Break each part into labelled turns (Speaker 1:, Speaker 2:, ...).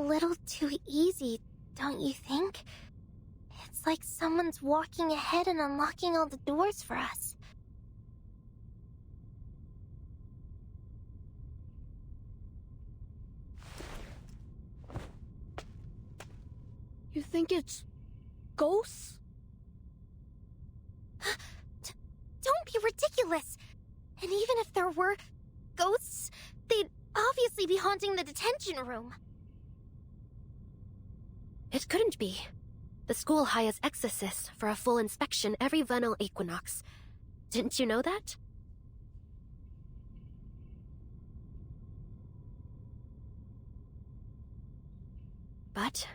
Speaker 1: little too easy, don't you think? It's like someone's walking ahead and unlocking all the doors for us.
Speaker 2: You think it's ghosts?
Speaker 1: Don't be ridiculous! And even if there were ghosts, they'd obviously be haunting the detention room.
Speaker 3: It couldn't be. The school hires exorcists for a full inspection every vernal equinox. Didn't you know that? But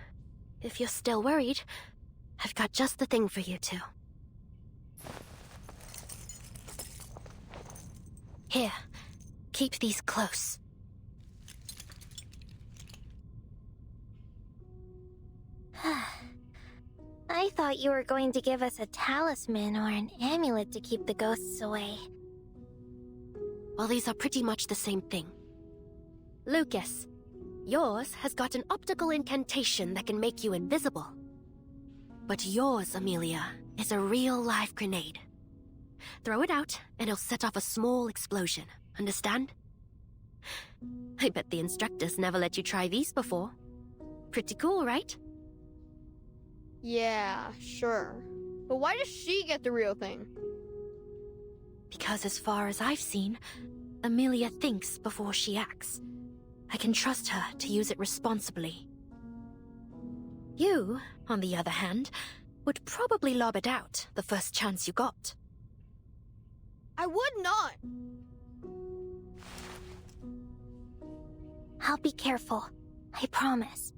Speaker 3: if you're still worried, I've got just the thing for you two. Here, keep these close.
Speaker 1: I thought you were going to give us a talisman or an amulet to keep the ghosts away.
Speaker 3: Well, these are pretty much the same thing. Lucas, yours has got an optical incantation that can make you invisible. But yours, Amelia, is a real live grenade. Throw it out, and it'll set off a small explosion. Understand? I bet the instructors never let you try these before. Pretty cool, right?
Speaker 2: Yeah, sure. But why does she get the real thing?
Speaker 3: Because as far as I've seen, Amelia thinks before she acts. I can trust her to use it responsibly. You, on the other hand, would probably lob it out the first chance you got.
Speaker 2: I would not!
Speaker 1: I'll be careful. I promise.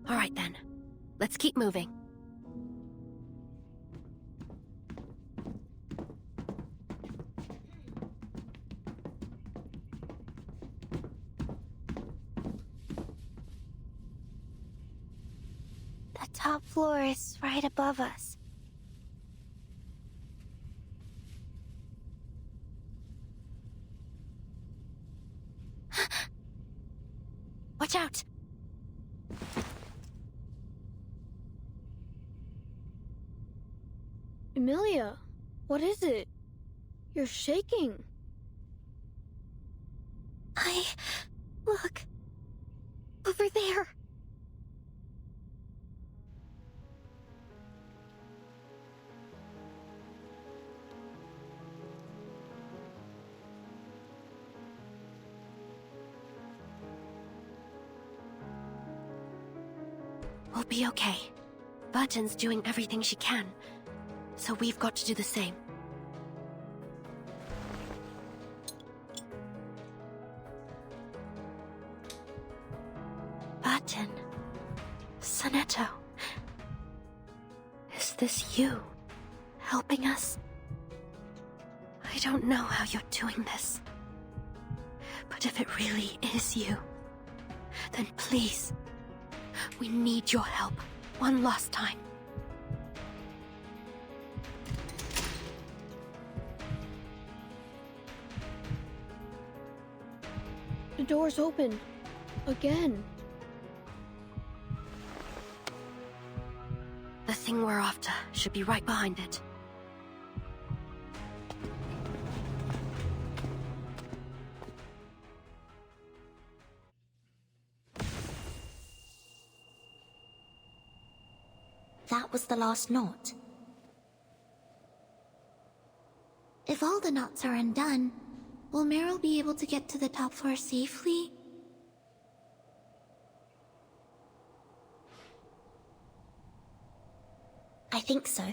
Speaker 3: All right then. Let's keep moving.
Speaker 1: The top floor is right above us.
Speaker 3: Watch out!
Speaker 2: Amelia, what is it? You're shaking.
Speaker 1: Look. Over there.
Speaker 3: We'll be okay. Burton's doing everything she can, so we've got to do the same. Burton. Sonetto. Is this you helping us? I don't know how you're doing this, but if it really is you, then please, we need your help one last time.
Speaker 2: The door's open. Again.
Speaker 3: The thing we're after should be right behind it.
Speaker 4: That was the last knot. If all the knots are undone, will Meryl be able to get to the top floor safely? I think so.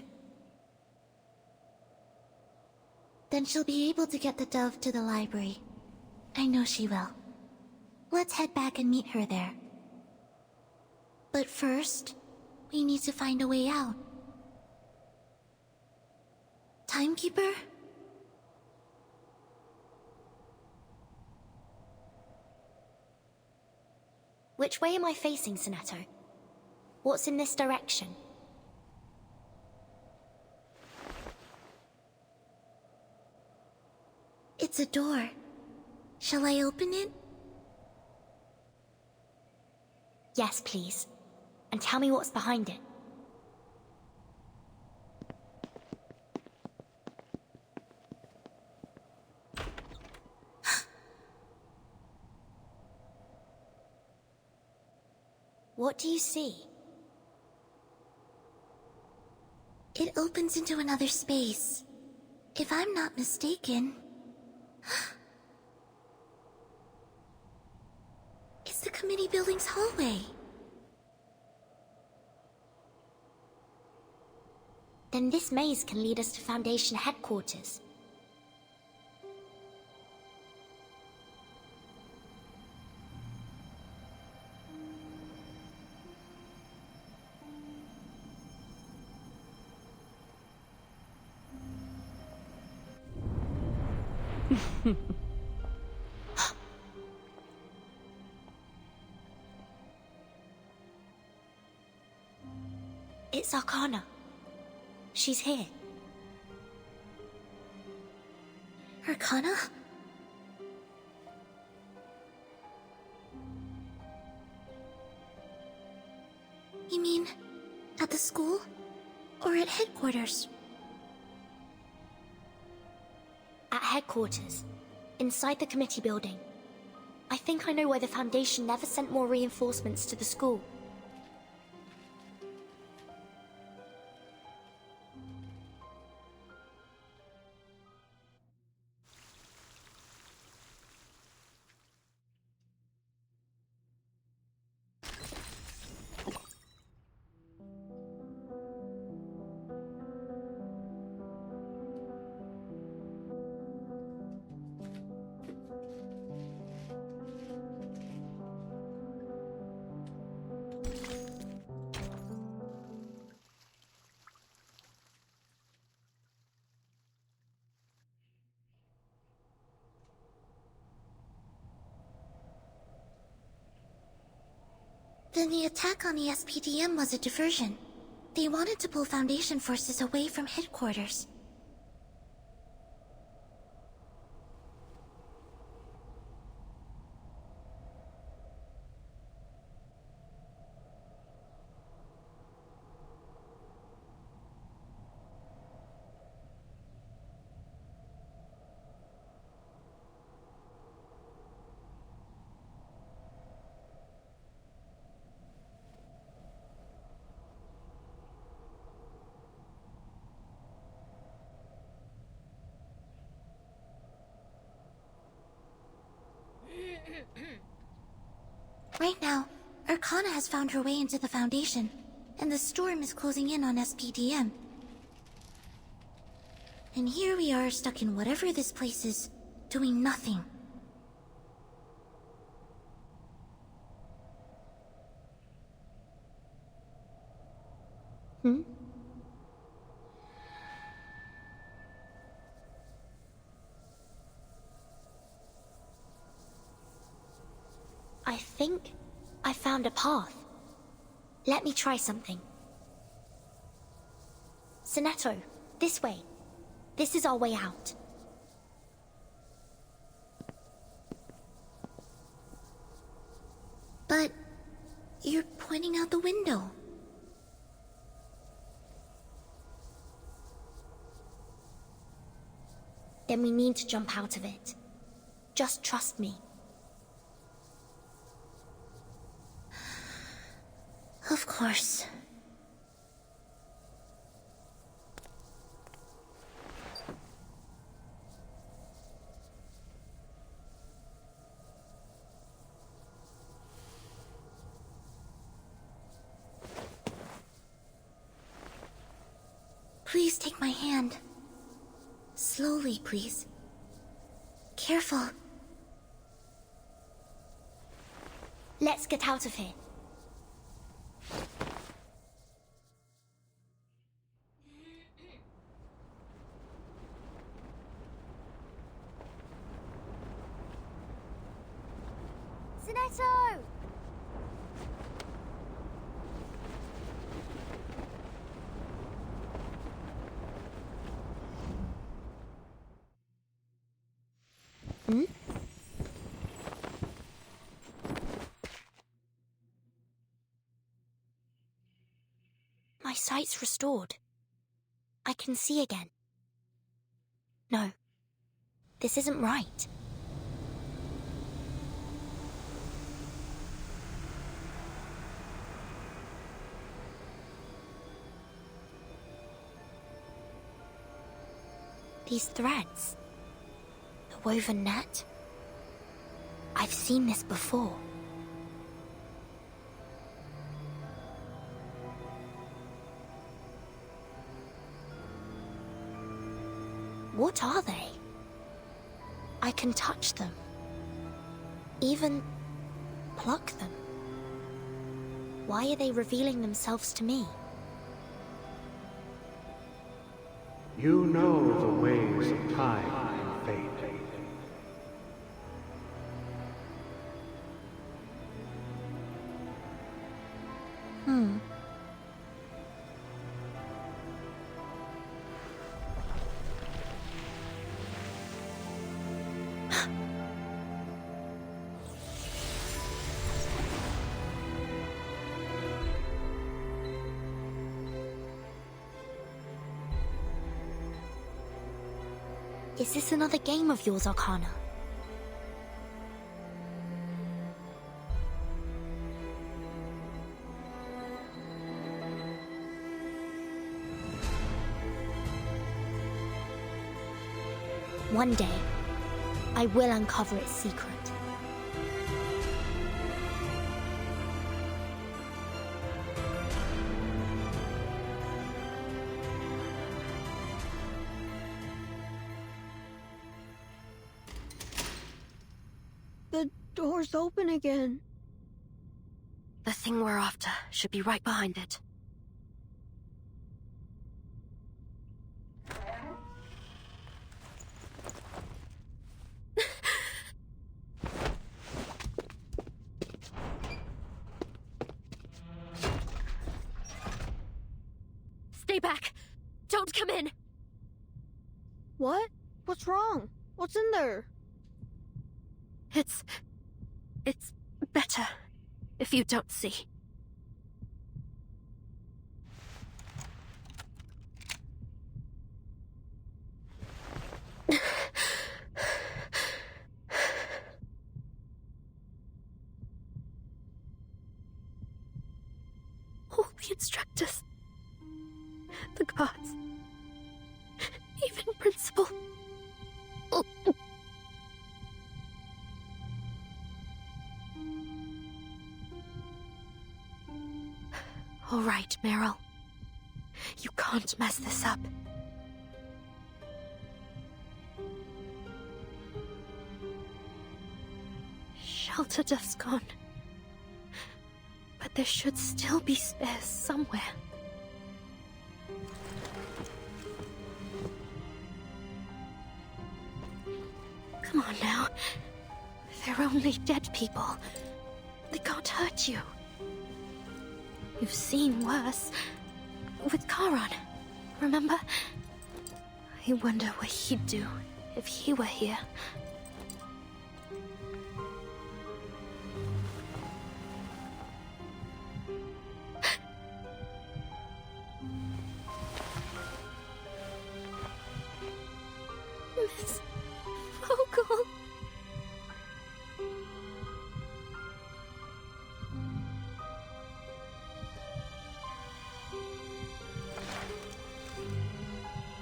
Speaker 4: Then she'll be able to get the dove to the library. I know she will. Let's head back and meet her there. But first, we need to find a way out. Timekeeper? Which way am I facing, Sonetto? What's in this direction? It's a door. Shall I open it?
Speaker 5: Yes, please. And tell me what's behind it. What do you see?
Speaker 4: It opens into another space. If I'm not mistaken... It's the committee building's hallway.
Speaker 5: Then this maze can lead us to Foundation headquarters. It's Arcana. She's here.
Speaker 4: Arcana? You mean, at the school? Or at headquarters?
Speaker 5: At headquarters. Inside the committee building. I think I know why the Foundation never sent more reinforcements to the school.
Speaker 4: Then the attack on the SPDM was a diversion. They wanted to pull Foundation forces away from headquarters. Right now, Arcana has found her way into the Foundation, and the storm is closing in on SPDM. And here we are stuck in whatever this place is, doing nothing.
Speaker 5: I think I found a path. Let me try something. Sonetto, this way. This is our way out.
Speaker 4: But you're pointing out the window.
Speaker 5: Then we need to jump out of it. Just trust me.
Speaker 4: Of course. Please take my hand. Slowly, please. Careful.
Speaker 5: Let's get out of here.
Speaker 1: Sonetto!
Speaker 5: My sight's restored. I can see again. No, this isn't right. These threads. The woven net. I've seen this before. What are they? I can touch them. Even pluck them. Why are they revealing themselves to me?
Speaker 6: You know the ways of time and fate.
Speaker 5: Is this another game of yours, Arcana? One day, I will uncover its secret.
Speaker 2: The door's open again.
Speaker 3: The thing we're after should be right behind it. Stay back! Don't come in!
Speaker 2: What? What's wrong? What's in there?
Speaker 3: It's better if you don't see. All the instructors, the gods, even Principal. All right, Meryl. You can't mess this up. Shelter Duff's gone. But there should still be spares somewhere. Come on now. They're only dead people. They can't hurt you. You've seen worse. With Charon, remember? I wonder what he'd do if he were here. Miss Vogel.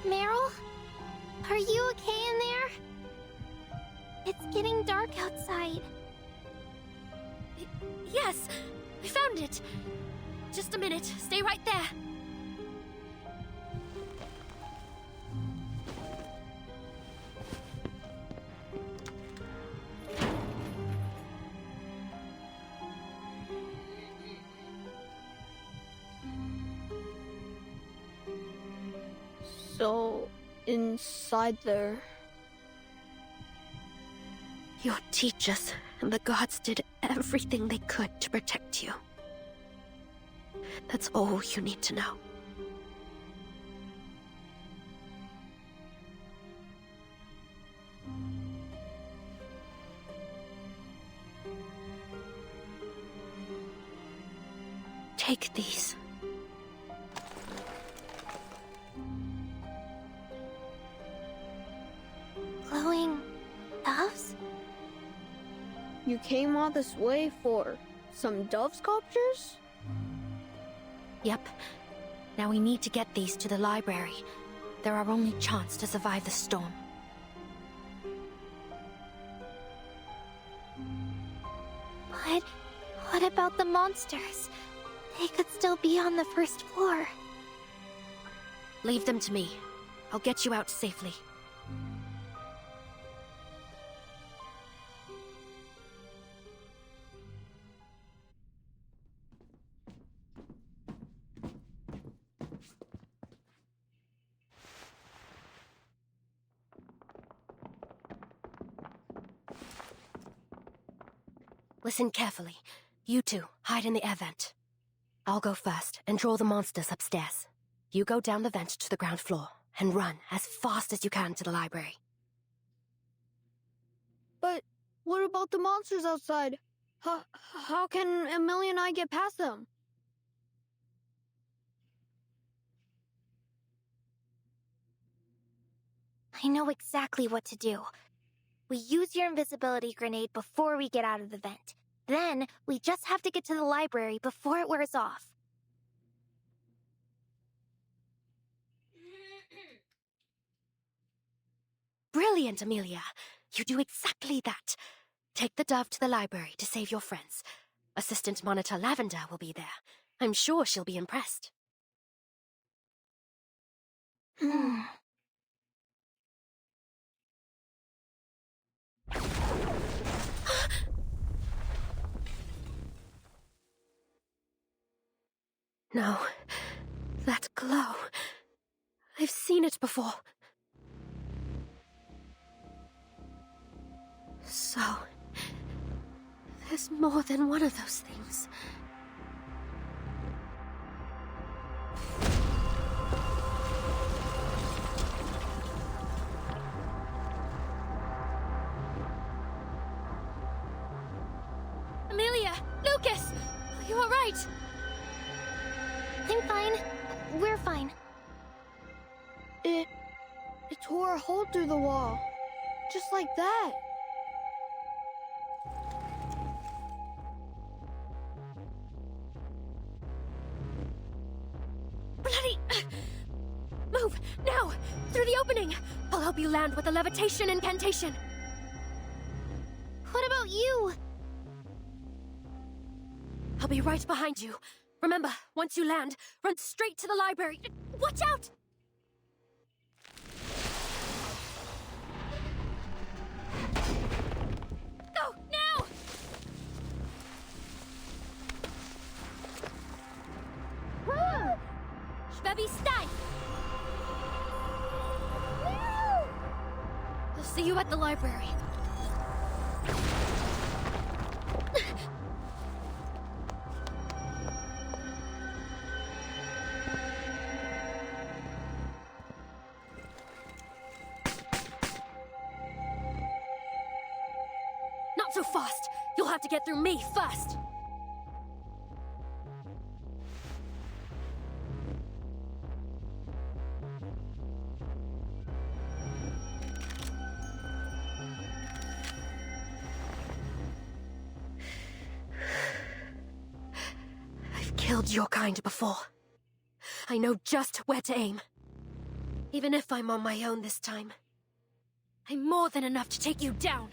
Speaker 1: Meryl? Are you okay in there? It's getting dark outside.
Speaker 3: Yes, I found it. Just a minute. Stay right there.
Speaker 2: So, inside there...
Speaker 3: Your teachers and the gods did everything they could to protect you. That's all you need to know. Take these.
Speaker 2: You came all this way for some dove sculptures?
Speaker 3: Yep. Now we need to get these to the library. They're our only chance to survive the storm.
Speaker 1: But what about the monsters? They could still be on the first floor.
Speaker 3: Leave them to me. I'll get you out safely. Listen carefully. You two, hide in the air vent. I'll go first and draw the monsters upstairs. You go down the vent to the ground floor and run as fast as you can to the library.
Speaker 2: But what about the monsters outside? How can Amelia and I get past them?
Speaker 1: I know exactly what to do. We use your invisibility grenade before we get out of the vent. Then, we just have to get to the library before it wears off.
Speaker 3: Brilliant, Amelia. You do exactly that. Take the dove to the library to save your friends. Assistant Monitor Lavender will be there. I'm sure she'll be impressed. No. That glow. I've seen it before. So, there's more than one of those things. Amelia! Lucas! Are you alright?
Speaker 1: I'm fine. We're fine.
Speaker 2: It tore a hole through the wall. Just like that.
Speaker 3: Bloody... Move! Now! Through the opening! I'll help you land with the levitation incantation.
Speaker 1: What about you?
Speaker 3: I'll be right behind you. Remember, once you land, run straight to the library. Watch out! Go, now! Schwebi Stein! I'll see you at the library. Not so fast! You'll have to get through me first! I've killed your kind before. I know just where to aim. Even if I'm on my own this time, I'm more than enough to take you down.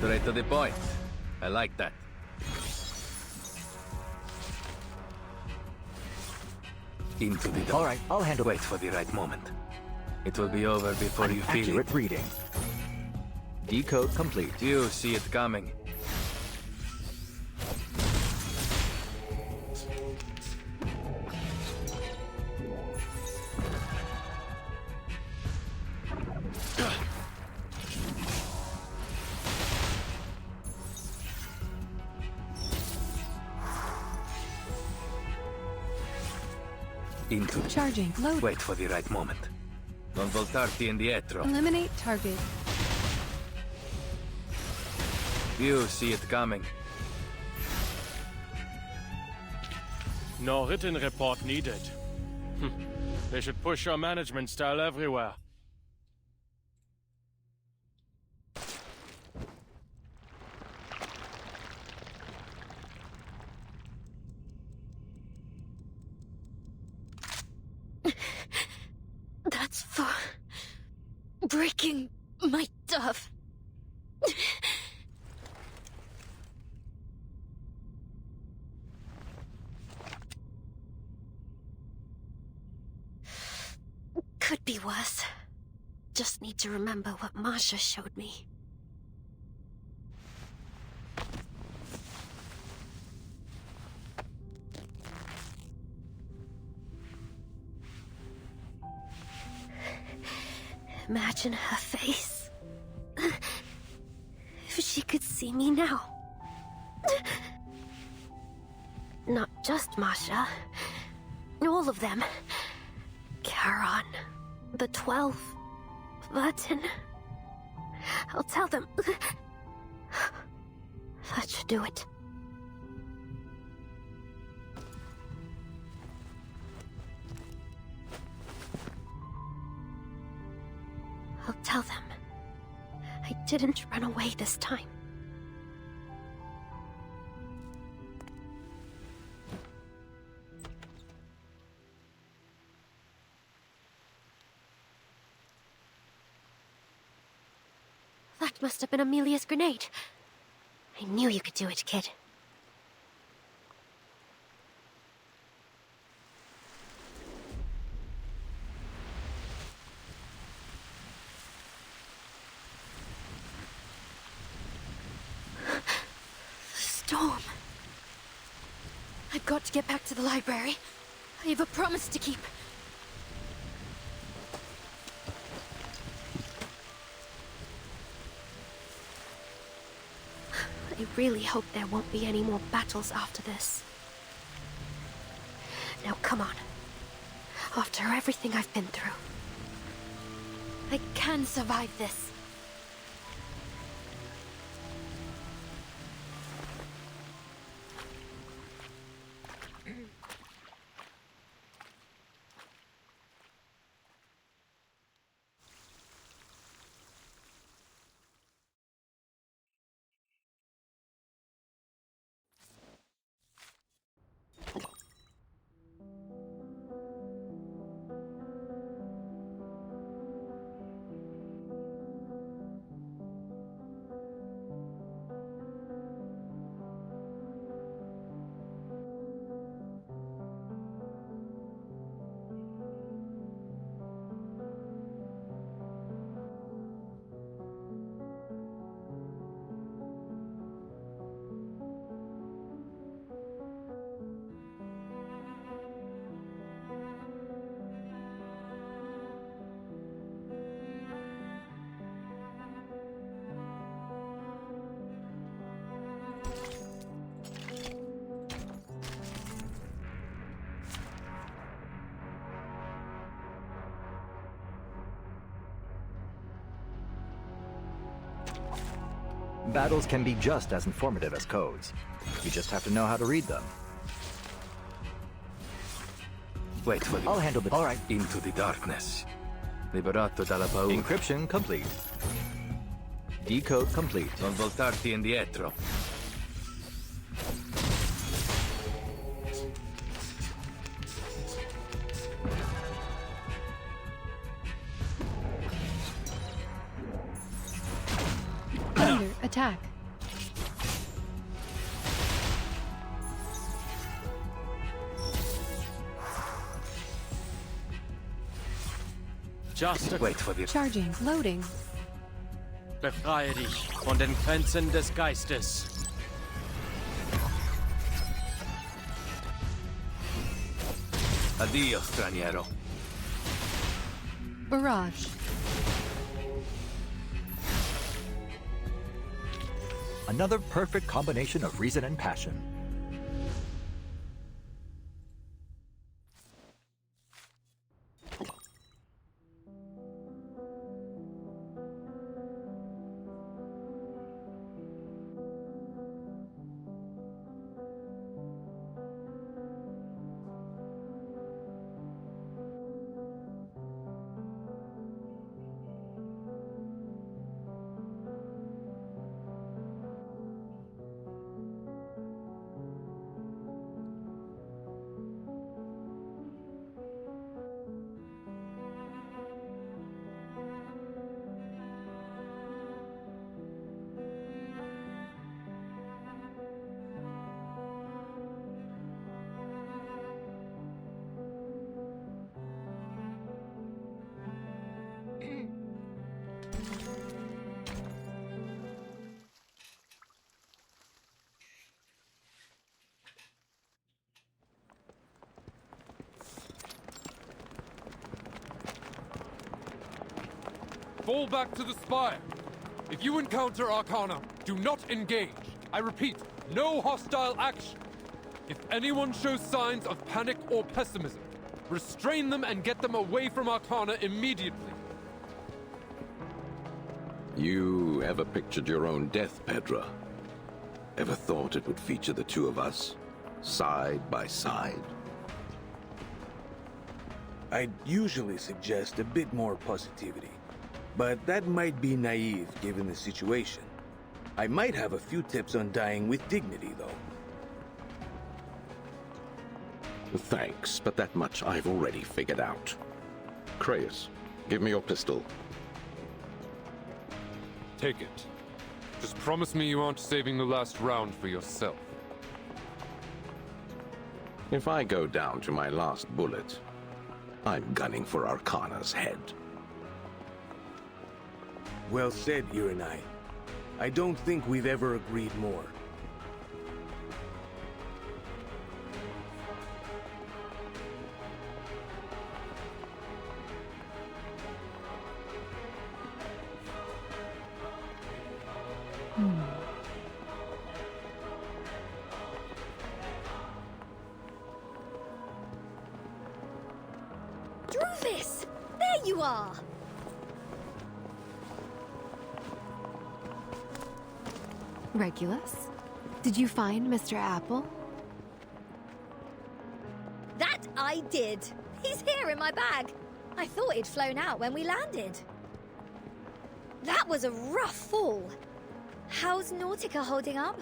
Speaker 7: Straight to the point. I like that. Into the door.
Speaker 8: All right, I'll handle
Speaker 7: Wait for the right moment. It will be over before you feel
Speaker 8: accurate
Speaker 7: it.
Speaker 8: reading. Decode complete.
Speaker 7: You see it coming. Into the...
Speaker 9: Charging. Load.
Speaker 7: Wait for the right moment. Non voltarti indietro.
Speaker 9: Eliminate target.
Speaker 7: You see it coming.
Speaker 10: No written report needed. They should push your management style everywhere.
Speaker 3: That's for breaking my dove. Could be worse. Just need to remember what Masha showed me. Imagine her face. If she could see me now. Not just Masha. All of them. Charon. The 12. Vertin. I'll tell them. That should do it. I'll tell them. I didn't run away this time. That must have been Amelia's grenade. I knew you could do it, kid. Storm. I've got to get back to the library. I have a promise to keep. I really hope there won't be any more battles after this. Now come on. After everything I've been through, I can survive this.
Speaker 8: Battles can be just as informative as codes. You just have to know how to read them.
Speaker 7: Wait for the...
Speaker 8: I'll handle the... All right.
Speaker 7: Into the darkness. Liberato dalla paura.
Speaker 8: Encryption complete. Decode complete.
Speaker 7: Non voltarti indietro.
Speaker 9: Under attack.
Speaker 10: Just a...
Speaker 7: Wait for the...
Speaker 9: Charging. Loading.
Speaker 10: Befreie dich von den Grenzen des Geistes.
Speaker 7: Addio, straniero.
Speaker 9: Barrage.
Speaker 8: Another perfect combination of reason and passion.
Speaker 11: Fall back to the spire. If you encounter Arcana, do not engage. I repeat, no hostile action. If anyone shows signs of panic or pessimism, restrain them and get them away from Arcana immediately.
Speaker 12: You ever pictured your own death, Pedra? Ever thought it would feature the two of us, side by side?
Speaker 13: I'd usually suggest a bit more positivity, but that might be naive given the situation. I might have a few tips on dying with dignity, though.
Speaker 12: Thanks, but that much I've already figured out. Creius, give me your pistol.
Speaker 11: Take it. Just promise me you aren't saving the last round for yourself.
Speaker 12: If I go down to my last bullet, I'm gunning for Arcana's head.
Speaker 13: Well said, Irenai. I don't think we've ever agreed more.
Speaker 5: Druvis! There you are!
Speaker 9: Regulus? Did you find Mr. Apple?
Speaker 5: That I did! He's here in my bag! I thought he'd flown out when we landed. That was a rough fall. How's Nautica holding up?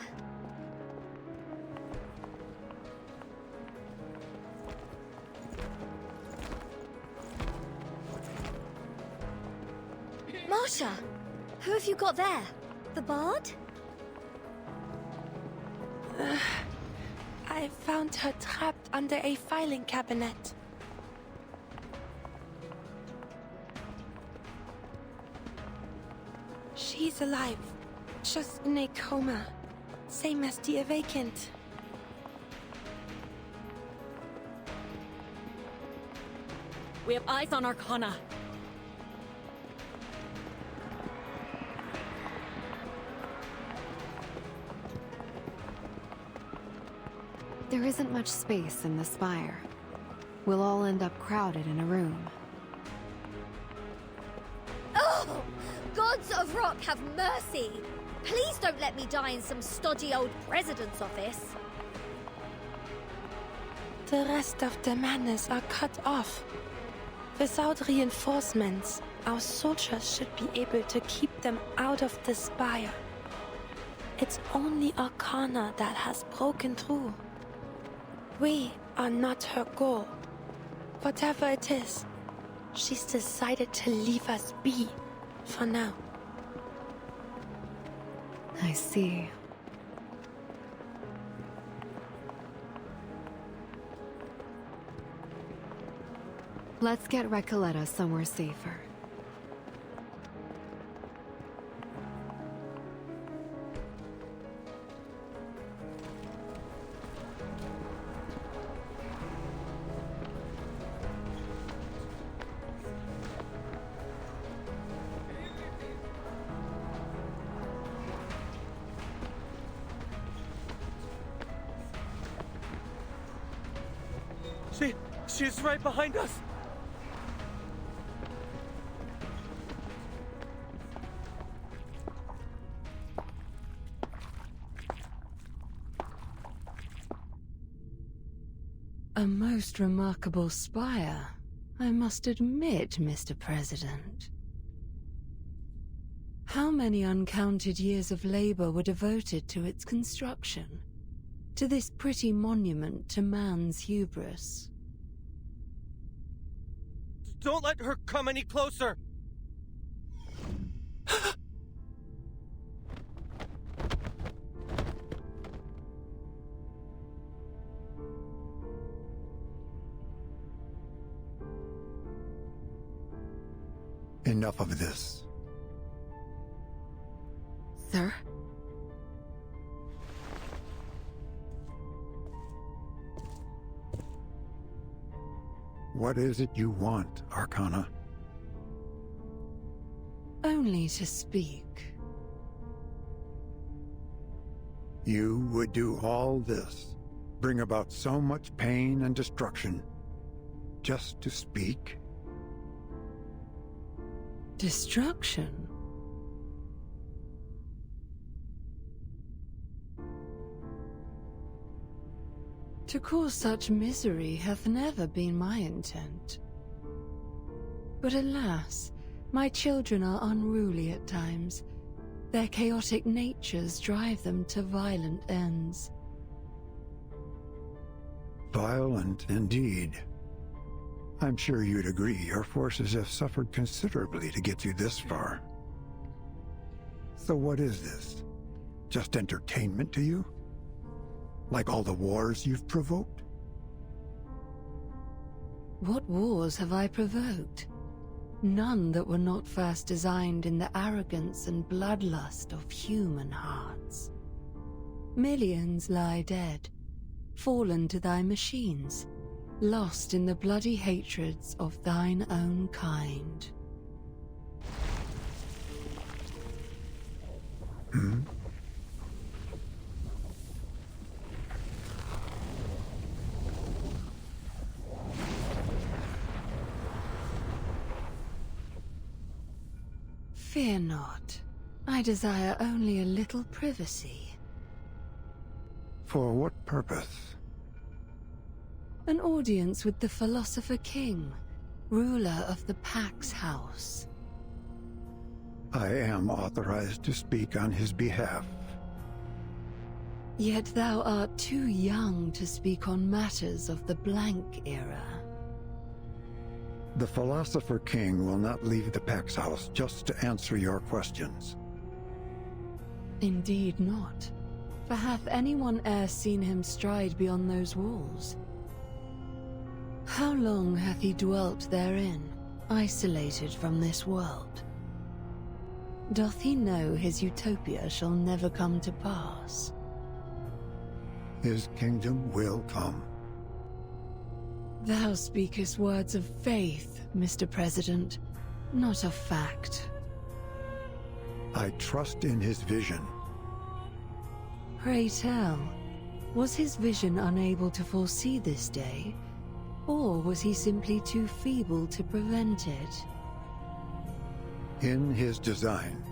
Speaker 5: Marsha! Who have you got there? The Bard?
Speaker 14: I found her trapped under a filing cabinet. She's alive, just in a coma, same as the Awakened.
Speaker 15: We have eyes on Arcana.
Speaker 9: There isn't much space in the spire. We'll all end up crowded in a room.
Speaker 5: Oh! Gods of Rock have mercy! Please don't let me die in some stodgy old president's office.
Speaker 14: The rest of the manners are cut off. Without reinforcements, our soldiers should be able to keep them out of the spire. It's only Arcana that has broken through. We are not her goal. Whatever it is, she's decided to leave us be, for now.
Speaker 9: I see. Let's get Recoleta somewhere safer.
Speaker 16: She's right behind us!
Speaker 17: A most remarkable spire, I must admit, Mr. President. How many uncounted years of labor were devoted to its construction? To this pretty monument to man's hubris?
Speaker 16: Don't let her come any closer!
Speaker 18: Enough of this.
Speaker 17: Sir?
Speaker 18: What is it you want, Arcana?
Speaker 17: Only to speak.
Speaker 18: You would do all this, bring about so much pain and destruction, just to speak?
Speaker 17: Destruction? To cause such misery hath never been my intent. But alas, my children are unruly at times. Their chaotic natures drive them to violent ends.
Speaker 18: Violent indeed. I'm sure you'd agree your forces have suffered considerably to get you this far. So what is this? Just entertainment to you? Like all the wars you've provoked?
Speaker 17: What wars have I provoked? None that were not first designed in the arrogance and bloodlust of human hearts. Millions lie dead, fallen to thy machines, lost in the bloody hatreds of thine own kind.
Speaker 18: Hmm?
Speaker 17: Fear not. I desire only a little privacy.
Speaker 18: For what purpose?
Speaker 17: An audience with the Philosopher King, ruler of the Pax House.
Speaker 18: I am authorized to speak on his behalf.
Speaker 17: Yet thou art too young to speak on matters of the Blank Era.
Speaker 18: The Philosopher King will not leave the Pax House just to answer your questions.
Speaker 17: Indeed not. For hath anyone e'er seen him stride beyond those walls? How long hath he dwelt therein, isolated from this world? Doth he know his utopia shall never come to pass?
Speaker 18: His kingdom will come.
Speaker 17: Thou speakest words of faith, Mr. President, not of fact.
Speaker 18: I trust in his vision.
Speaker 17: Pray tell, was his vision unable to foresee this day, or was he simply too feeble to prevent it?
Speaker 18: In his design,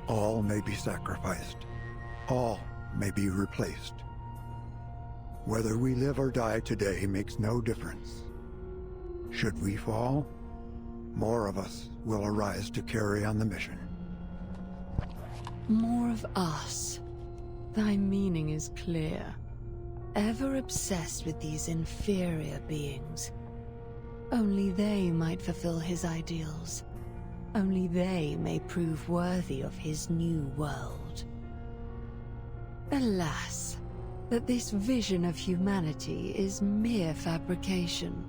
Speaker 18: all may be sacrificed. All may be replaced. Whether we live or die today makes no difference. Should we fall, more of us will arise to carry on the mission.
Speaker 17: More of us. Thy meaning is clear. Ever obsessed with these inferior beings. Only they might fulfill his ideals. Only they may prove worthy of his new world. Alas, that this vision of humanity is mere fabrication.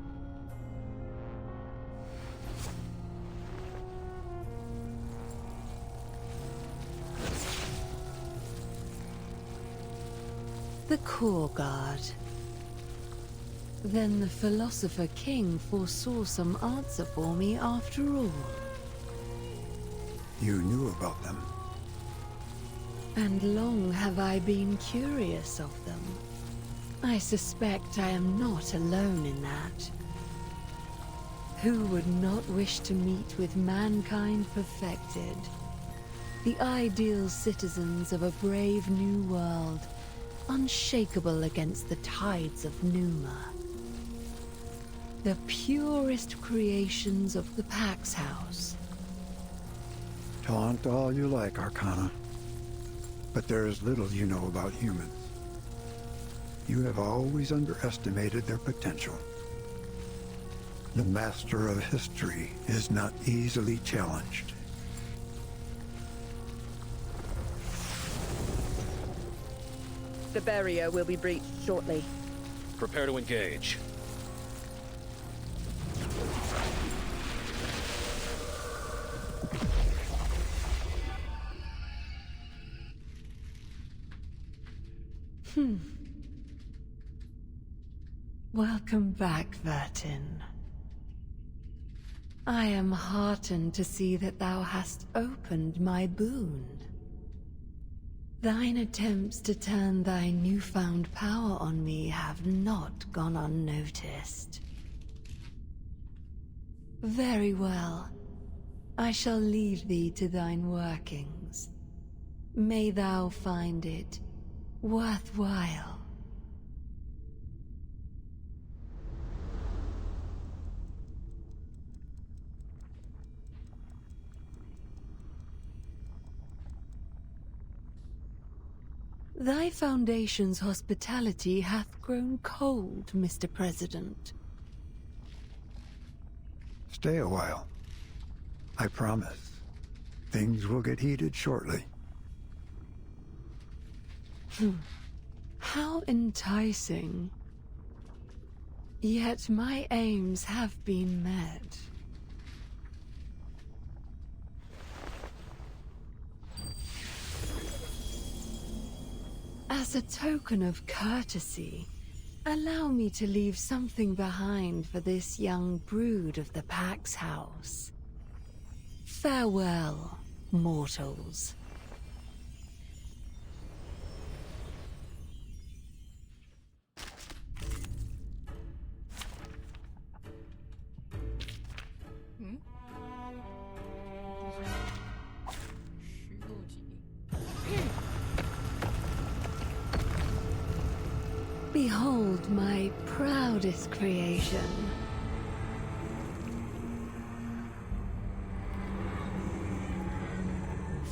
Speaker 17: The Core Guard. Then the Philosopher King foresaw some answer for me after all.
Speaker 18: You knew about them.
Speaker 17: And long have I been curious of them. I suspect I am not alone in that. Who would not wish to meet with mankind perfected? The ideal citizens of a brave new world, unshakable against the tides of Numa. The purest creations of the Pax House.
Speaker 18: Taunt all you like, Arcana. But there is little you know about humans. You have always underestimated their potential. The master of history is not easily challenged.
Speaker 19: The barrier will be breached shortly.
Speaker 20: Prepare to engage.
Speaker 17: Welcome back, Vertin. I am heartened to see that thou hast opened my boon. Thine attempts to turn thy newfound power on me have not gone unnoticed. Very well. I shall leave thee to thine workings. May thou find it worthwhile. Thy Foundation's hospitality hath grown cold, Mr. President.
Speaker 18: Stay a while. I promise. Things will get heated shortly.
Speaker 17: How enticing. Yet my aims have been met. As a token of courtesy, allow me to leave something behind for this young brood of the Pax House. Farewell, mortals. Behold my proudest creation.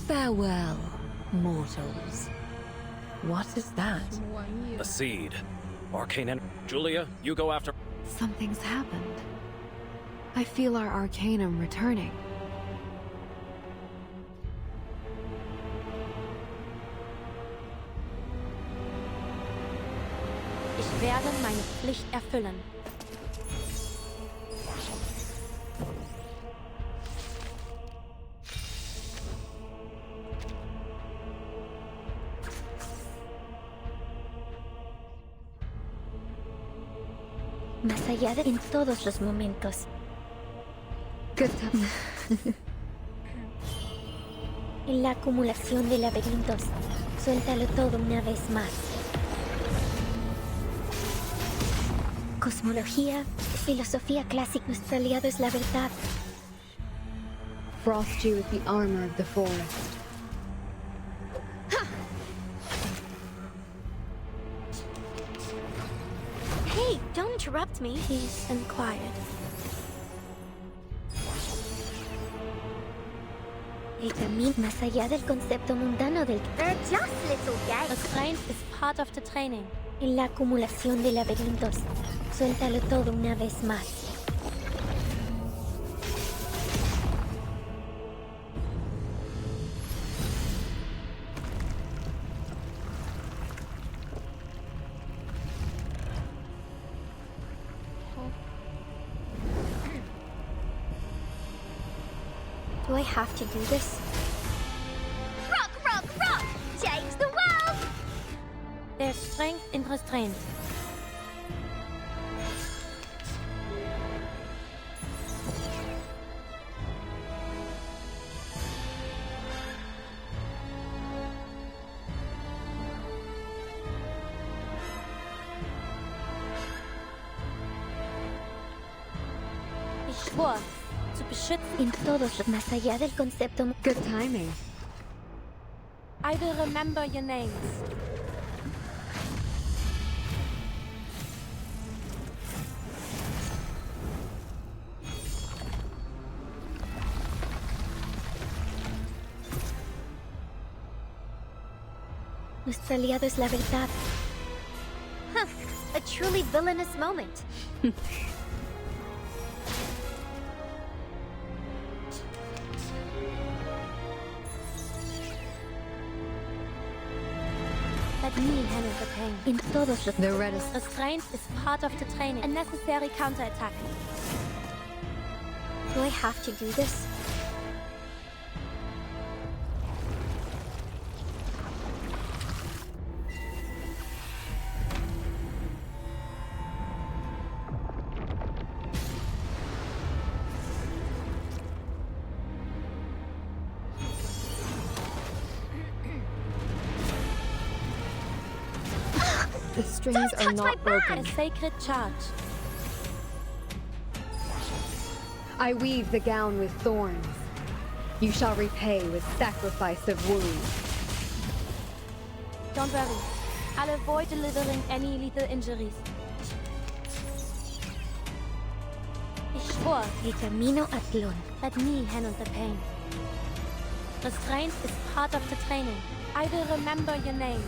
Speaker 17: Farewell, mortals.
Speaker 19: What is that?
Speaker 20: A seed. Arcane and Julia, you go after.
Speaker 9: Something's happened. I feel our Arcanum returning.
Speaker 21: Ich werde meine Pflicht erfüllen.
Speaker 1: Más allá de en todos los momentos. En la acumulación de laberintos, suéltalo todo una vez más. Cosmología, filosofía clásica, nuestro aliado es la verdad.
Speaker 9: Frost you with the armor of the forest.
Speaker 1: Hey, don't interrupt me.
Speaker 21: Peace and quiet.
Speaker 1: El camino más allá del concepto mundano del... They're just little guys.
Speaker 21: The strength is part of the training.
Speaker 1: En la acumulación de laberintos, suéltalo todo una vez más. Do I have to do this? Rock, rock, rock! Change the world!
Speaker 21: There There's strength in restraint. Ich schwor, zu beschützen.
Speaker 1: En todos, más allá del concepto.
Speaker 9: Good timing.
Speaker 21: I will remember your names.
Speaker 1: Nuestro aliado es la verdad.
Speaker 3: Huh, a truly villainous moment.
Speaker 21: Let me handle the pain.
Speaker 1: En todos los.
Speaker 9: The red is.
Speaker 21: Restraint is part of the training. A necessary counterattack.
Speaker 1: Do I have to do this?
Speaker 9: The strings are not broken.
Speaker 21: A sacred charge.
Speaker 9: I weave the gown with thorns. You shall repay with sacrifice of wounds.
Speaker 21: Don't worry. I'll avoid delivering any lethal injuries. Ich schwor.
Speaker 1: El camino a Tlon.
Speaker 21: Let me handle the pain. Restraint is part of the training. I will remember your names.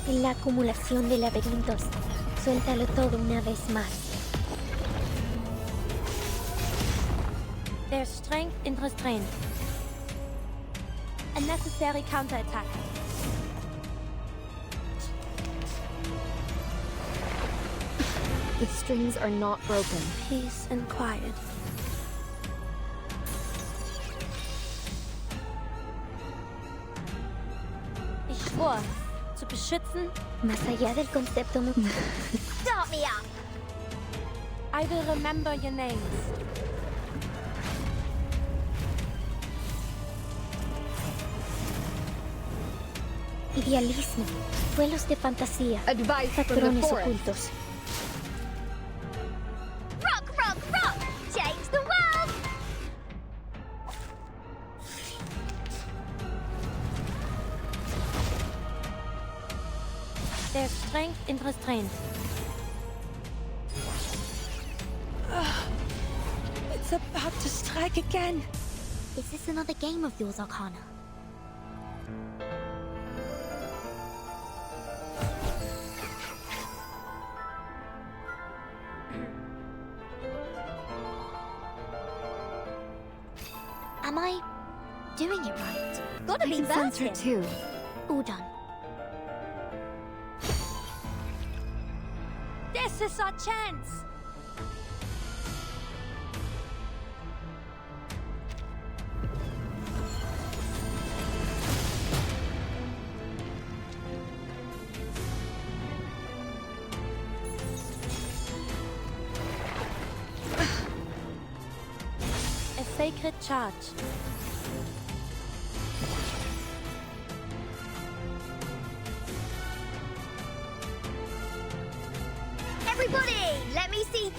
Speaker 1: En la acumulación de laberintos. Suéltalo todo una vez más.
Speaker 21: There's strength in restraint. A necessary counterattack.
Speaker 9: The strings are not broken.
Speaker 21: Peace and quiet. Ich schwor, zu beschützen.
Speaker 1: Más allá del concepto.
Speaker 3: Start me up!
Speaker 21: I will remember your names.
Speaker 1: Idealismo. Vuelos de fantasía.
Speaker 9: Advice from the
Speaker 1: Patrones
Speaker 9: forest.
Speaker 1: ocultos.
Speaker 3: Rock, rock, rock! Change the world!
Speaker 21: There's strength in restraint. It's about to strike again.
Speaker 1: Is this another game of yours, Arcana? Am I doing it right?
Speaker 5: Gotta
Speaker 9: I
Speaker 5: be
Speaker 9: can sense her
Speaker 5: Bertin.
Speaker 9: too.
Speaker 1: All done.
Speaker 21: This is our chance. A sacred charge.
Speaker 3: Everybody, let me see.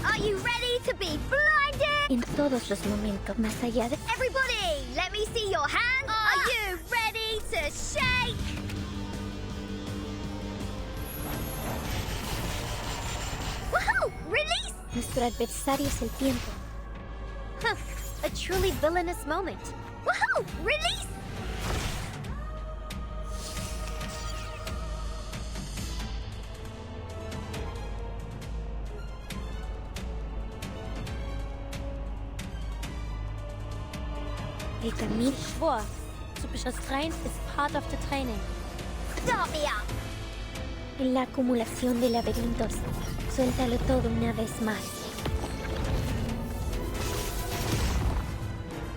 Speaker 3: Are you ready to be blinded?
Speaker 1: En todos los momentos. Más allá de.
Speaker 3: Everybody, let me see your hands. Are you ready to shake? Woohoo! Release!
Speaker 1: Nuestro adversario es el tiempo.
Speaker 3: Huh, a truly villainous moment. Woohoo! Release!
Speaker 1: El camino.
Speaker 21: Schwor, zu restraint is part of the training.
Speaker 3: Start me up!
Speaker 1: En la acumulación de laberintos. Suéltalo todo una vez más.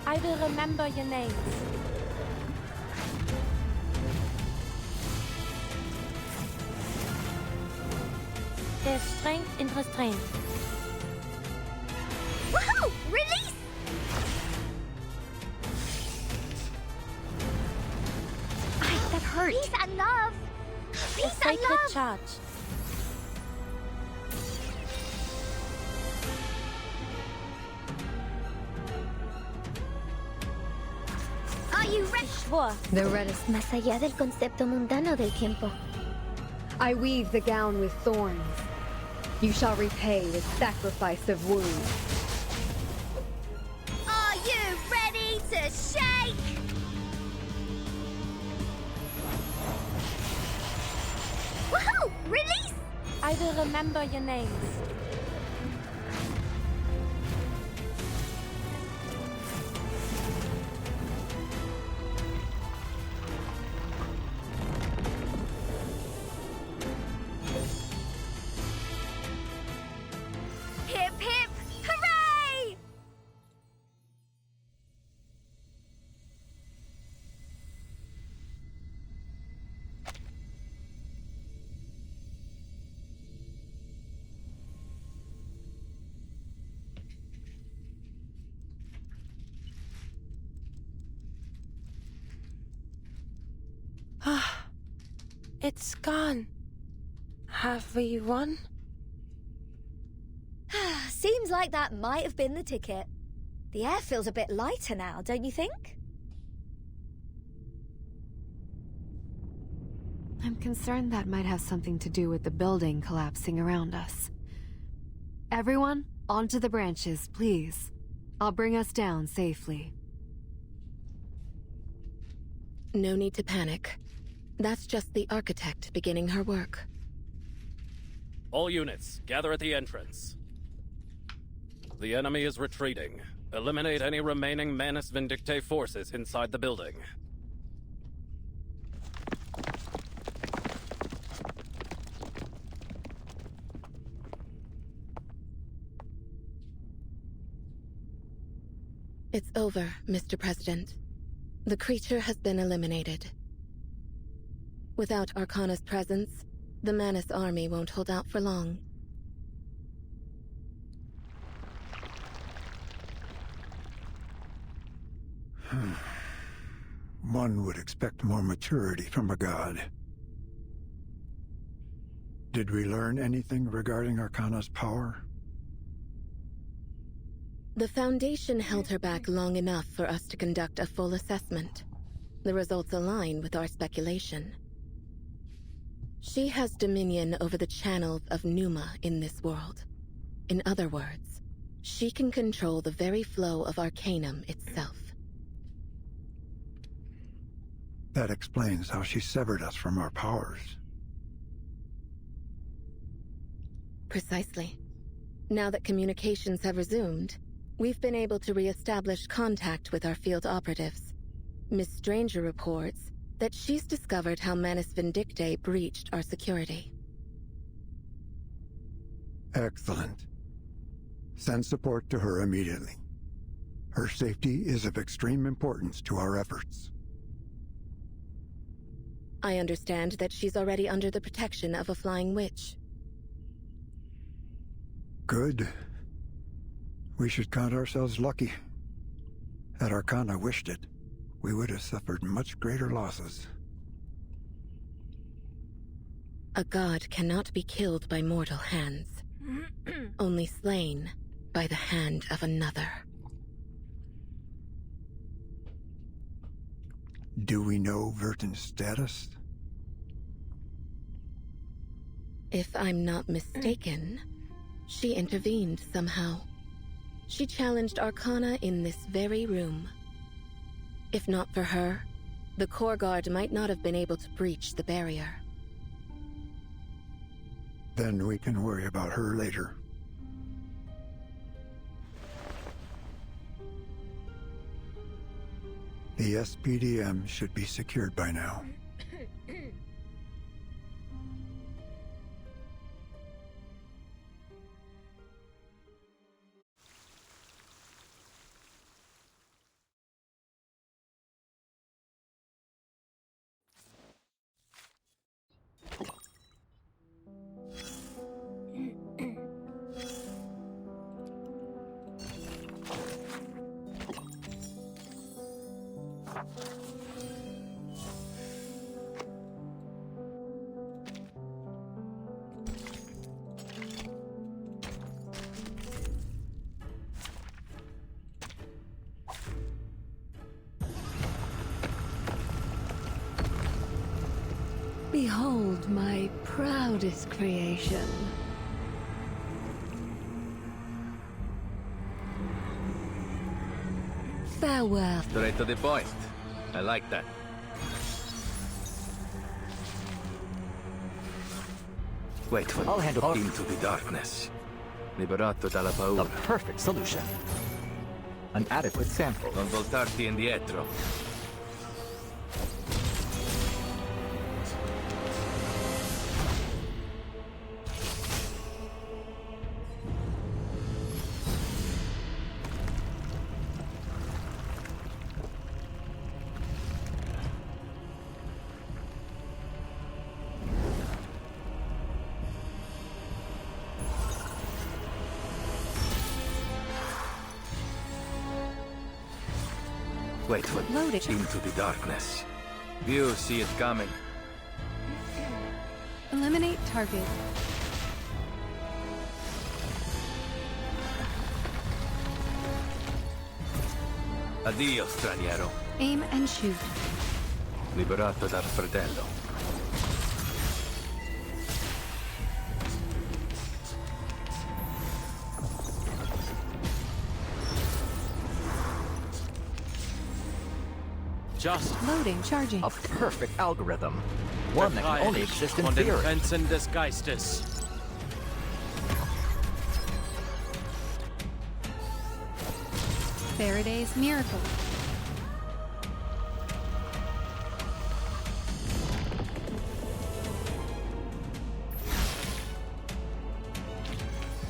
Speaker 21: I will remember your names. There's strength in restraint.
Speaker 5: Woohoo! Release!
Speaker 1: That hurt.
Speaker 5: Peace and love!
Speaker 21: A
Speaker 5: Peace and
Speaker 21: sacred
Speaker 5: love!
Speaker 21: charge.
Speaker 5: Are you ready?
Speaker 9: The reddest.
Speaker 5: Más allá del concepto mundano del tiempo.
Speaker 9: I weave the gown with thorns. You shall repay with sacrifice of wounds.
Speaker 5: Are you ready to shake? Woohoo! Release!
Speaker 21: I will remember your names.
Speaker 5: Hip hip! Hooray!
Speaker 14: Ah, it's gone. Have we won?
Speaker 5: Seems like that might have been the ticket. The air feels a bit lighter now, don't you think?
Speaker 9: I'm concerned that might have something to do with the building collapsing around us. Everyone, onto the branches, please. I'll bring us down safely.
Speaker 4: No need to panic. That's just the architect beginning her work.
Speaker 20: All units, gather at the entrance. The enemy is retreating. Eliminate any remaining Manus Vindictae forces inside the building.
Speaker 4: It's over, Mr. President. The creature has been eliminated. Without Arcana's presence, the Manus army won't hold out for long.
Speaker 18: One would expect more maturity from a god. Did we learn anything regarding Arcana's power?
Speaker 4: The Foundation held her back long enough for us to conduct a full assessment. The results align with our speculation. She has dominion over the channels of Pneuma in this world. In other words, she can control the very flow of Arcanum itself.
Speaker 18: That explains how she severed us from our powers.
Speaker 4: Precisely. Now that communications have resumed, we've been able to re-establish contact with our field operatives. Miss Stranger reports that she's discovered how Manus Vindictae breached our security.
Speaker 18: Excellent. Send support to her immediately. Her safety is of extreme importance to our efforts.
Speaker 4: I understand that she's already under the protection of a flying witch.
Speaker 18: Good. We should count ourselves lucky. Had Arcana wished it, we would have suffered much greater losses.
Speaker 4: A god cannot be killed by mortal hands. Only slain by the hand of another.
Speaker 18: Do we know Verton's status?
Speaker 4: If I'm not mistaken, she intervened somehow. She challenged Arcana in this very room. If not for her, the Core Guard might not have been able to breach the barrier.
Speaker 18: Then we can worry about her later. The SPDM should be secured by now.
Speaker 17: Behold my proudest creation. Farewell.
Speaker 7: Straight to the point. I like that. Wait for
Speaker 8: I'll handle it.
Speaker 7: Into the darkness. Liberato dalla paura.
Speaker 8: The perfect solution. An adequate sample.
Speaker 7: Non voltarti indietro. Wait for
Speaker 17: Loading.
Speaker 7: Into the darkness. You see it coming.
Speaker 9: Eliminate target.
Speaker 7: Addio, straniero.
Speaker 9: Aim and shoot.
Speaker 7: Liberato dal fratello.
Speaker 10: Just
Speaker 9: loading, charging.
Speaker 8: A perfect algorithm. One that can only exist in theory.
Speaker 10: Defense Geistes.
Speaker 9: Faraday's miracle.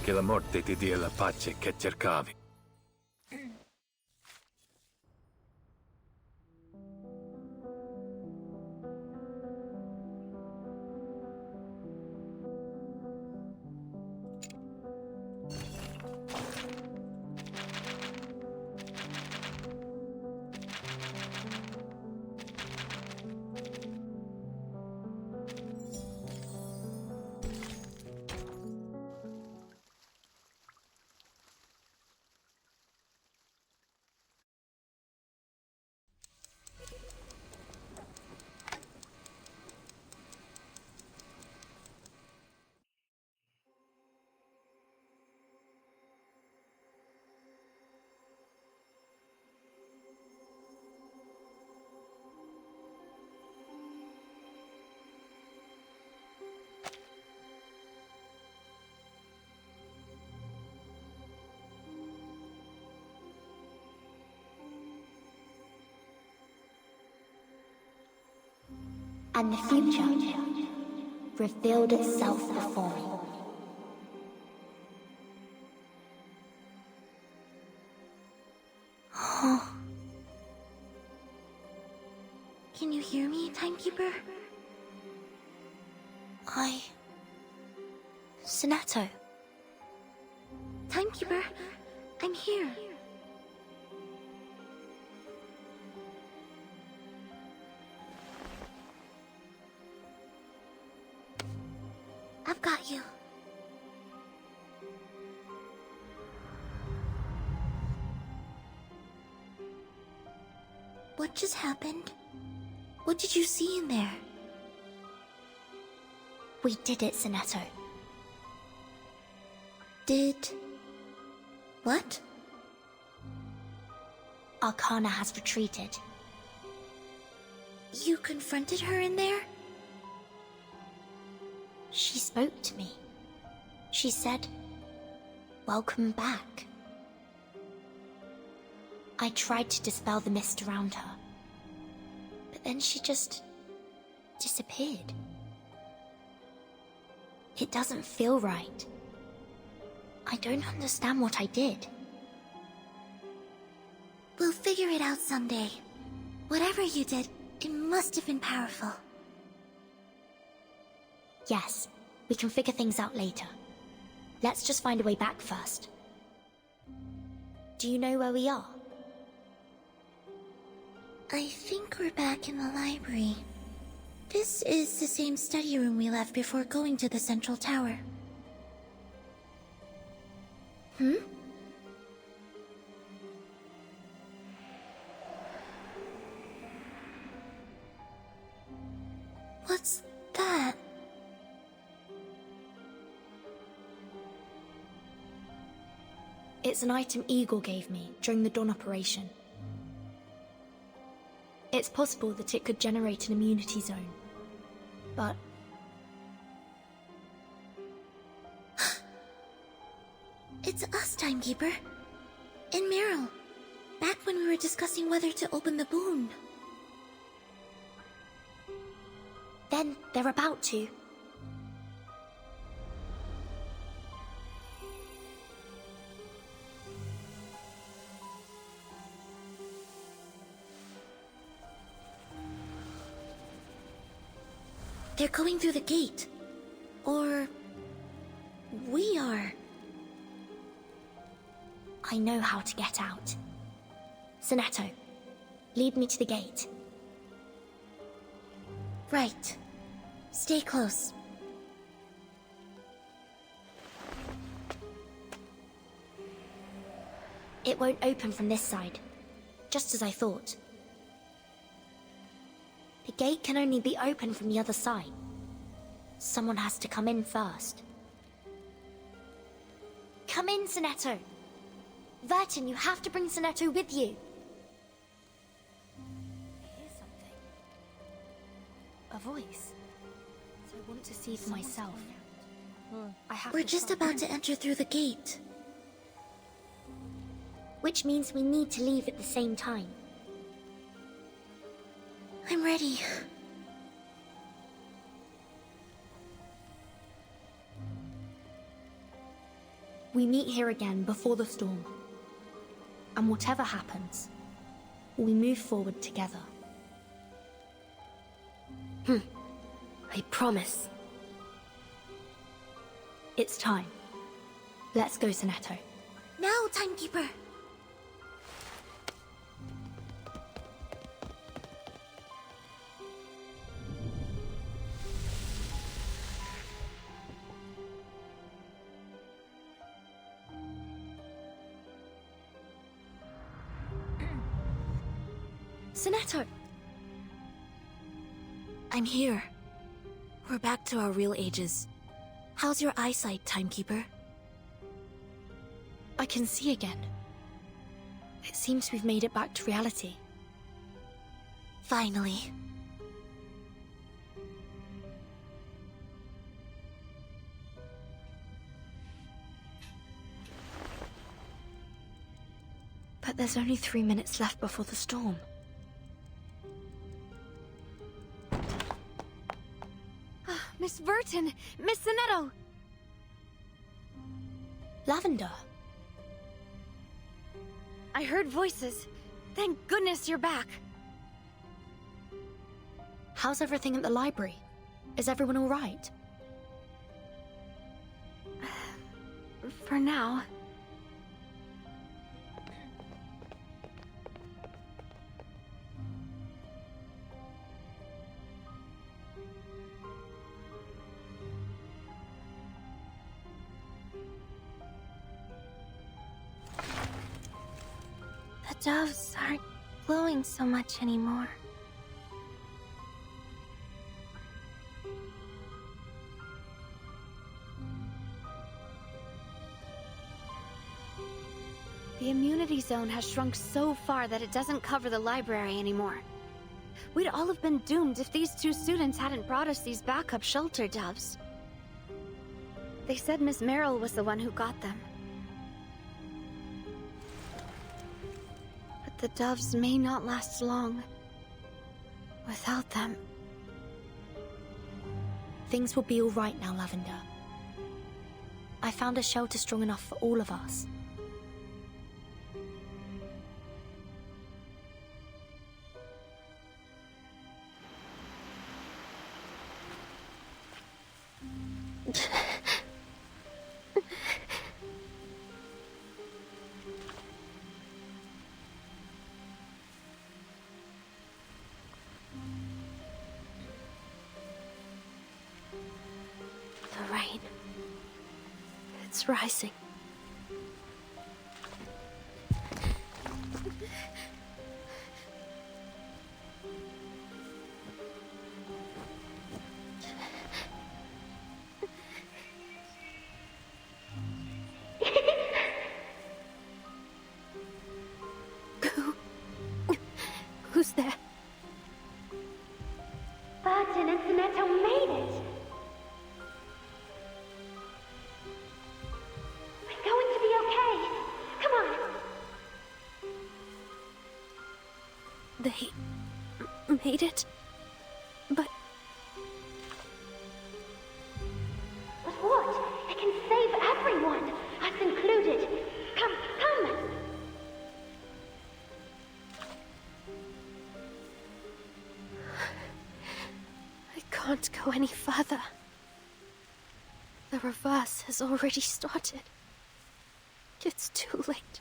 Speaker 7: Che la morte ti dia la pace che cercavi.
Speaker 1: And the future revealed itself before me. Can you hear me, Timekeeper? Sonato. Timekeeper, I'm here. I've got you. What just happened? What did you see in there? We did it, Sonato. Did... what? Arcana has retreated. You confronted her in there? She spoke to me. She said, "Welcome back." I tried to dispel the mist around her, but then she just disappeared. It doesn't feel right. I don't understand what I did. We'll figure it out someday. Whatever you did, it must have been powerful. Yes, we can figure things out later. Let's just find a way back first. Do you know where we are? I think we're back in the library. This is the same study room we left before going to the central tower. Hmm? What's that?
Speaker 6: It's an item Eagle gave me during the Dawn operation. It's possible that it could generate an immunity zone, but...
Speaker 1: It's us, Timekeeper. And Meryl. Back when we were discussing whether to open the boon.
Speaker 6: Then they're about to.
Speaker 1: They're going through the gate. Or... we are.
Speaker 6: I know how to get out. Sonetto, lead me to the gate.
Speaker 1: Right. Stay close.
Speaker 6: It won't open from this side, just as I thought. The gate can only be opened from the other side. Someone has to come in first. Come in, Sonetto. Vertin, you have to bring Sonetto with you. I hear something. A voice. So I want to see for myself.
Speaker 1: We're just about to enter through the gate.
Speaker 6: Which means we need to leave at the same time.
Speaker 1: I'm ready.
Speaker 6: We meet here again before the storm. And whatever happens, we move forward together.
Speaker 3: I promise.
Speaker 6: It's time. Let's go, Sonetto.
Speaker 1: Now, Timekeeper!
Speaker 6: Sonetto!
Speaker 1: I'm here. We're back to our real ages. How's your eyesight, Timekeeper?
Speaker 6: I can see again. It seems we've made it back to reality.
Speaker 1: Finally.
Speaker 6: But there's only 3 minutes left before the storm.
Speaker 21: Miss Vertin! Miss Sonetto!
Speaker 6: Lavender.
Speaker 21: I heard voices. Thank goodness you're back.
Speaker 6: How's everything at the library? Is everyone all right?
Speaker 21: For now.
Speaker 1: The doves aren't glowing so much anymore.
Speaker 21: The immunity zone has shrunk so far that it doesn't cover the library anymore. We'd all have been doomed if these two students hadn't brought us these backup shelter doves. They said Miss Meryl was the one who got them. But the doves may not last long. Without them...
Speaker 6: Things will be all right now, Lavender. I found a shelter strong enough for all of us.
Speaker 3: It's rising. Who's there?
Speaker 1: Burton and Sonetto made it! We're going to be okay. Come on.
Speaker 3: They made it? But
Speaker 1: what? It can save everyone, us included. Come.
Speaker 3: I can't go any further. The reverse has already started. It's too late.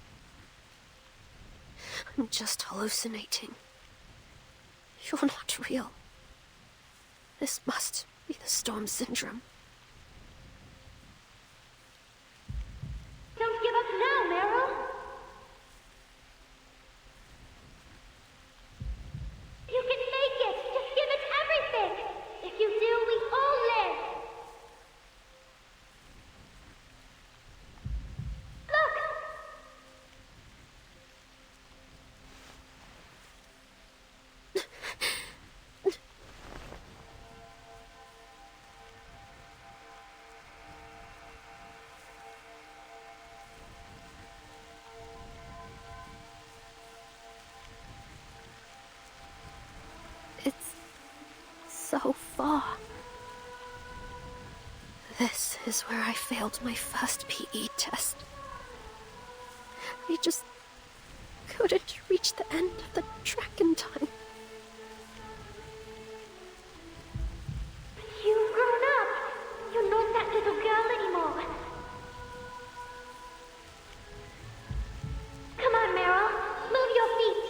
Speaker 3: I'm just hallucinating. You're not real. This must be the Storm Syndrome.
Speaker 1: Don't give up now, Meryl. You can make it. Just give it everything. If you do, we all live. Look!
Speaker 3: It's so far. This is where I failed my first PE test. I just couldn't reach the end of the track in time.
Speaker 1: You've grown up. You're not that little girl anymore. Come on, Meryl. Move your feet.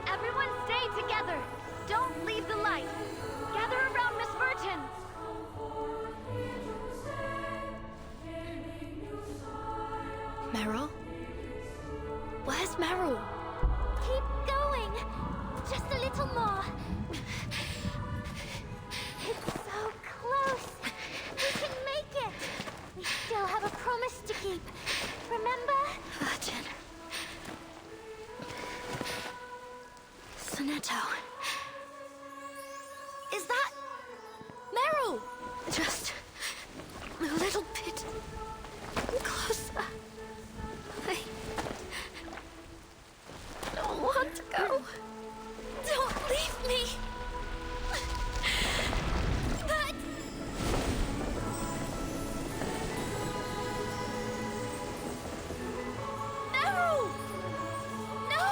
Speaker 1: Everyone stay together. Don't leave the light. Gather around Miss Burton.
Speaker 3: Meryl? Where's Meryl?
Speaker 1: Keep going. Just a little more. It's so close. We can make it. We still have a promise to keep. Remember?
Speaker 3: Burton. Sonetto. Is that Meryl? Just a little bit closer. I don't want to go. Don't leave me. But Meryl! No!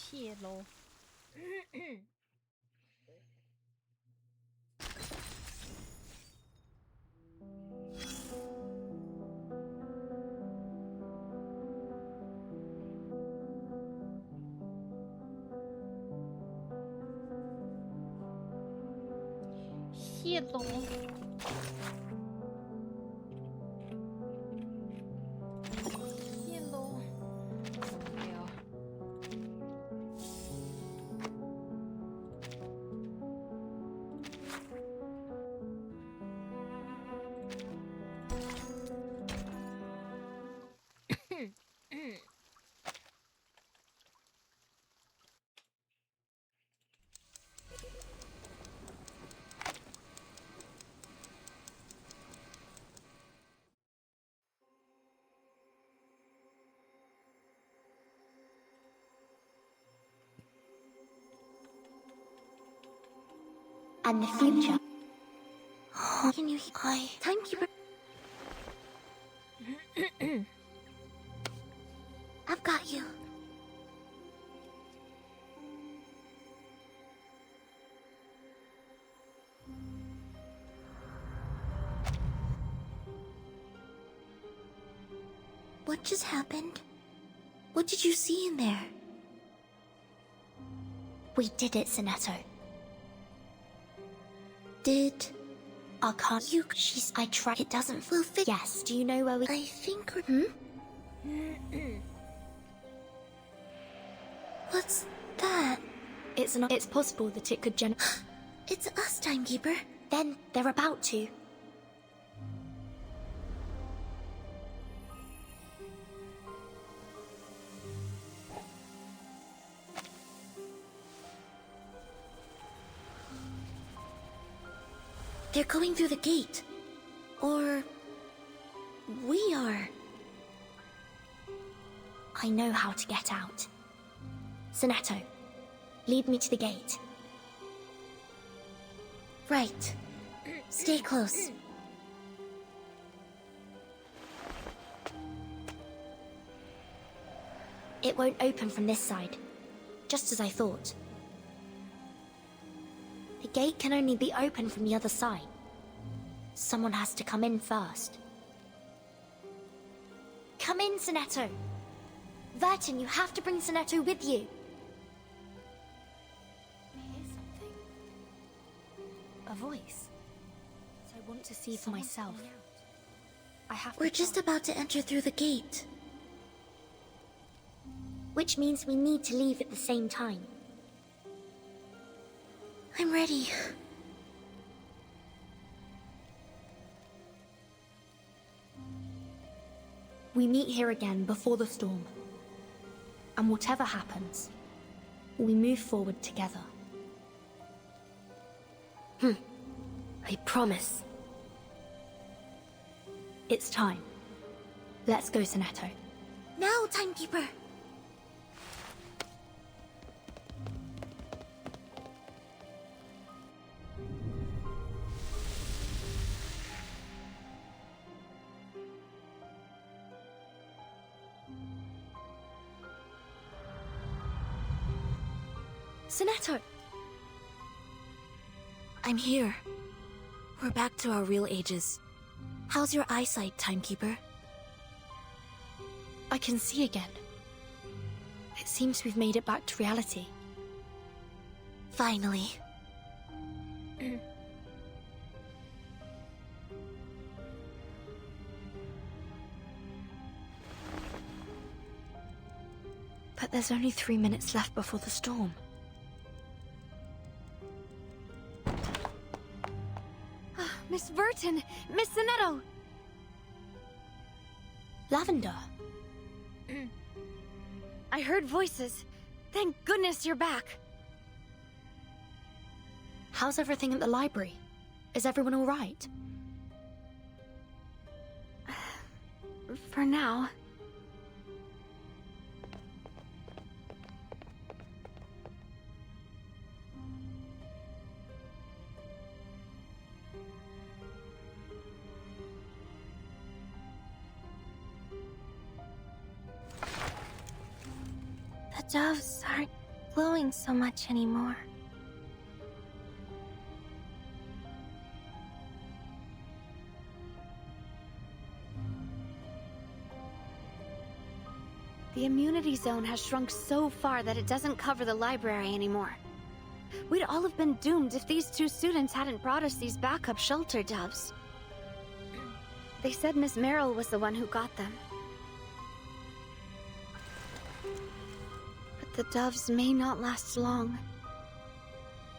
Speaker 5: Shit, lol. Shit, lol. Shit, lol. Yeah.
Speaker 1: And the future. Can you hear? Thank you. I've got you. What just happened? What did you see in there? We did it, Sinetto. Did... I tried. It doesn't feel fit. Yes, do you know where we... I think we're... What's that?
Speaker 6: It's possible that it could
Speaker 1: It's us, Timekeeper. Then they're about to. They're going through the gate. Or... we are. I know how to get out. Sinetto, lead me to the gate. Right. Stay close. It won't open from this side, just as I thought. The gate can only be opened from the other side. Someone has to come in first. Come in, Sinetto. Vertin, you have to bring Sinetto with you. I hear something. A voice. So I want to see for myself. We're just about to enter through the gate. Which means we need to leave at the same time. I'm ready.
Speaker 6: We meet here again before the storm. And whatever happens, we move forward together.
Speaker 3: I promise.
Speaker 6: It's time. Let's go, Sinetto.
Speaker 1: Now, Timekeeper!
Speaker 6: Sinetto!
Speaker 1: I'm here. We're back to our real ages. How's your eyesight, Timekeeper?
Speaker 6: I can see again. It seems we've made it back to reality.
Speaker 1: Finally.
Speaker 6: But there's only 3 minutes left before the storm.
Speaker 21: Miss Vertin! Miss Sinetto!
Speaker 6: Lavender!
Speaker 21: I heard voices. Thank goodness you're back.
Speaker 6: How's everything at the library? Is everyone all right?
Speaker 21: For now.
Speaker 1: The doves aren't glowing so much anymore.
Speaker 21: The immunity zone has shrunk so far that it doesn't cover the library anymore. We'd all have been doomed if these 2 students hadn't brought us these backup shelter doves. They said Miss Merrill was the one who got them. But the doves may not last long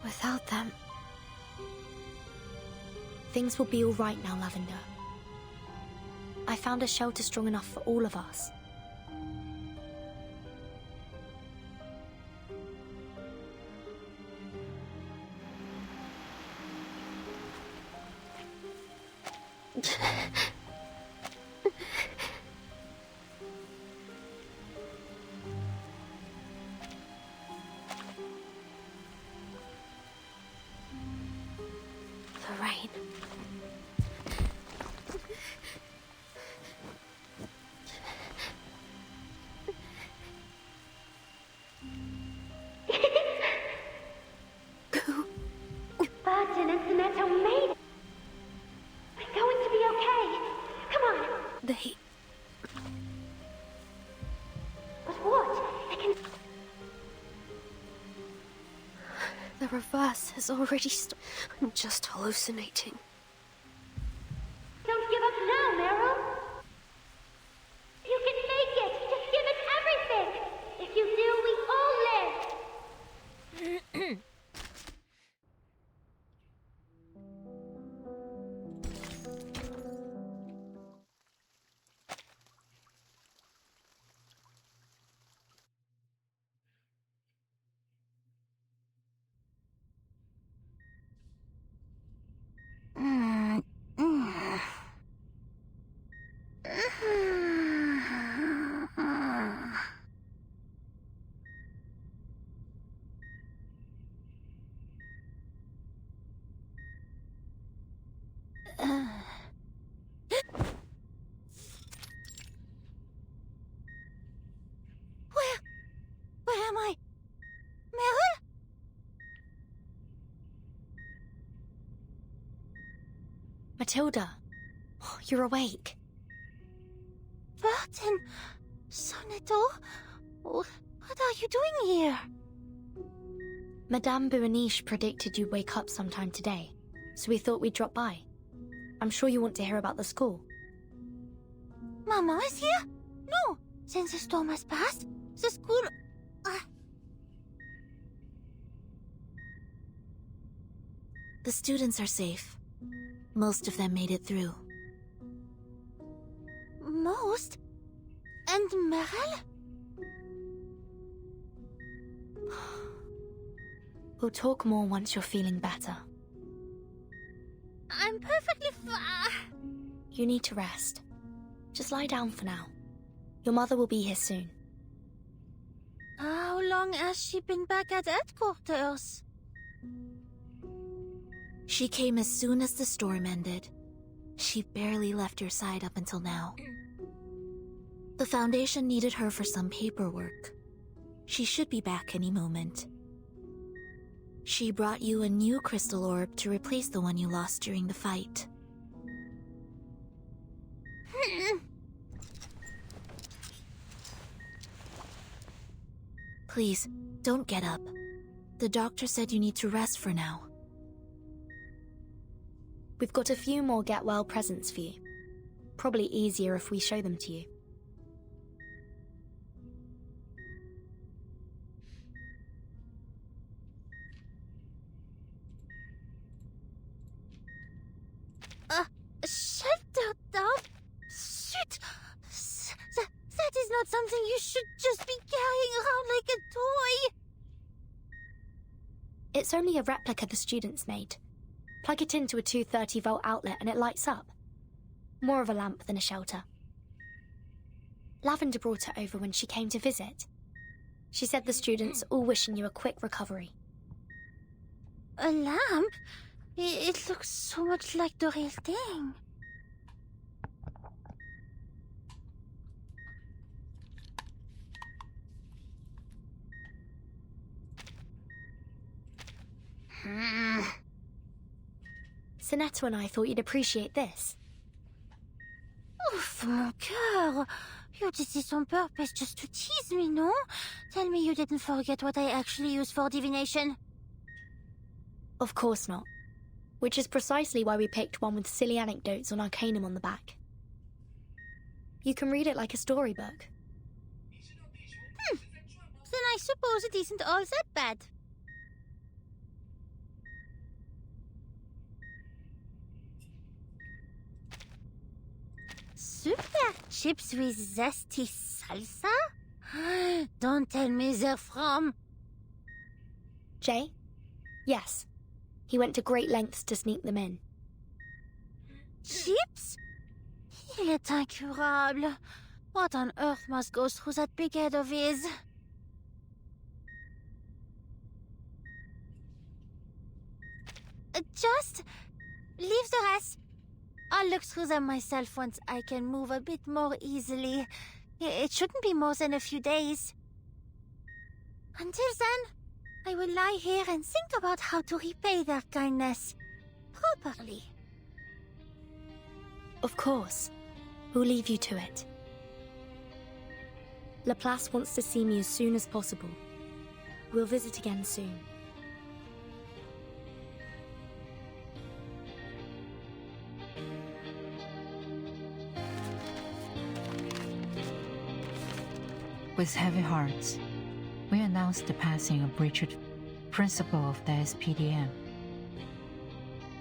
Speaker 21: without them.
Speaker 6: Things will be all right now, Lavender. I found a shelter strong enough for all of us.
Speaker 3: The rain.
Speaker 1: Vertin and Sinetto made it! We're going to be okay! Come on!
Speaker 3: class has already I'm just hallucinating.
Speaker 2: Don't give up now, Meryl. You can make it. Just give it everything. If you do, we all live.
Speaker 1: Where am I? Meryl?
Speaker 6: Matilda, you're awake.
Speaker 1: Burton, Sonetto, what are you doing here?
Speaker 6: Madame Buaniche predicted you'd wake up sometime today, so we thought we'd drop by. I'm sure you want to hear about the school.
Speaker 1: Mama is here? No, since the storm has passed, the school...
Speaker 22: The students are safe. Most of them made it through.
Speaker 1: Most? And Meryl?
Speaker 6: We'll talk more once you're feeling better.
Speaker 1: I'm perfectly fine.
Speaker 6: You need to rest. Just lie down for now. Your mother will be here soon.
Speaker 1: How long has she been back at headquarters?
Speaker 22: She came as soon as the storm ended. She barely left your side up until now. The Foundation needed her for some paperwork. She should be back any moment. She brought you a new crystal orb to replace the one you lost during the fight. Please, don't get up. The doctor said you need to rest for now.
Speaker 6: We've got a few more get-well presents for you. Probably easier if we show them to you.
Speaker 1: Shelter down? Shit! That is not something you should just be carrying around like a toy!
Speaker 6: It's only a replica the students made. Plug it into a 230-volt outlet and it lights up. More of a lamp than a shelter. Lavender brought it over when she came to visit. She said the students all wishing you a quick recovery.
Speaker 1: A lamp? It looks so much like the real thing.
Speaker 6: Sonetto and I thought you'd appreciate this.
Speaker 1: Ouf, mon cœur! You did this on purpose just to tease me, no? Tell me you didn't forget what I actually use for divination.
Speaker 6: Of course not. Which is precisely why we picked one with silly anecdotes on Arcanum on the back. You can read it like a storybook.
Speaker 1: Then I suppose it isn't all that bad. Super chips with zesty salsa? Don't tell me they're from...
Speaker 6: Jay? Yes. He went to great lengths to sneak them in.
Speaker 1: Chips? Il est incurable. What on earth must go through that big head of his? Just leave the rest. I'll look through them myself once I can move a bit more easily. It shouldn't be more than a few days. Until then, I will lie here and think about how to repay their kindness properly.
Speaker 6: Of course. We'll leave you to it. Laplace wants to see me as soon as possible. We'll visit again soon.
Speaker 11: With heavy hearts, we announced the passing of Richard, principal of the SPDM.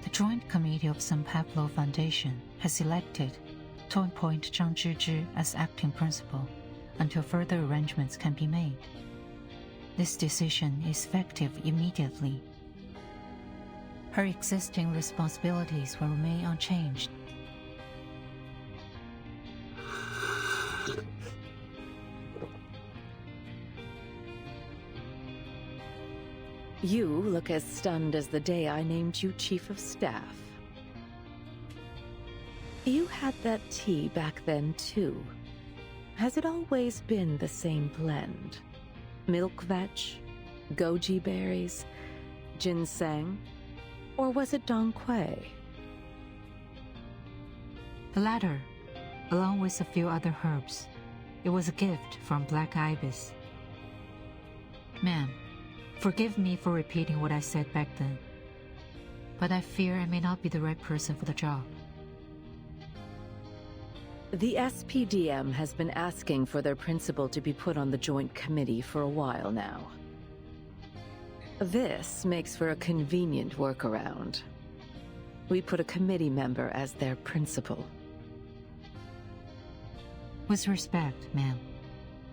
Speaker 11: The Joint Committee of San Pablo Foundation has elected to appoint Zhang Zhizhi as acting principal until further arrangements can be made. This decision is effective immediately. Her existing responsibilities will remain unchanged.
Speaker 12: You look as stunned as the day I named you Chief of Staff. You had that tea back then, too. Has it always been the same blend? Milk vetch, goji berries, ginseng, or was it Dong Quai?
Speaker 11: The latter, along with a few other herbs. It was a gift from Black Ibis. Ma'am, forgive me for repeating what I said back then, but I fear I may not be the right person for the job.
Speaker 12: The SPDM has been asking for their principal to be put on the Joint Committee for a while now. This makes for a convenient workaround. We put a committee member as their principal.
Speaker 11: With respect, ma'am,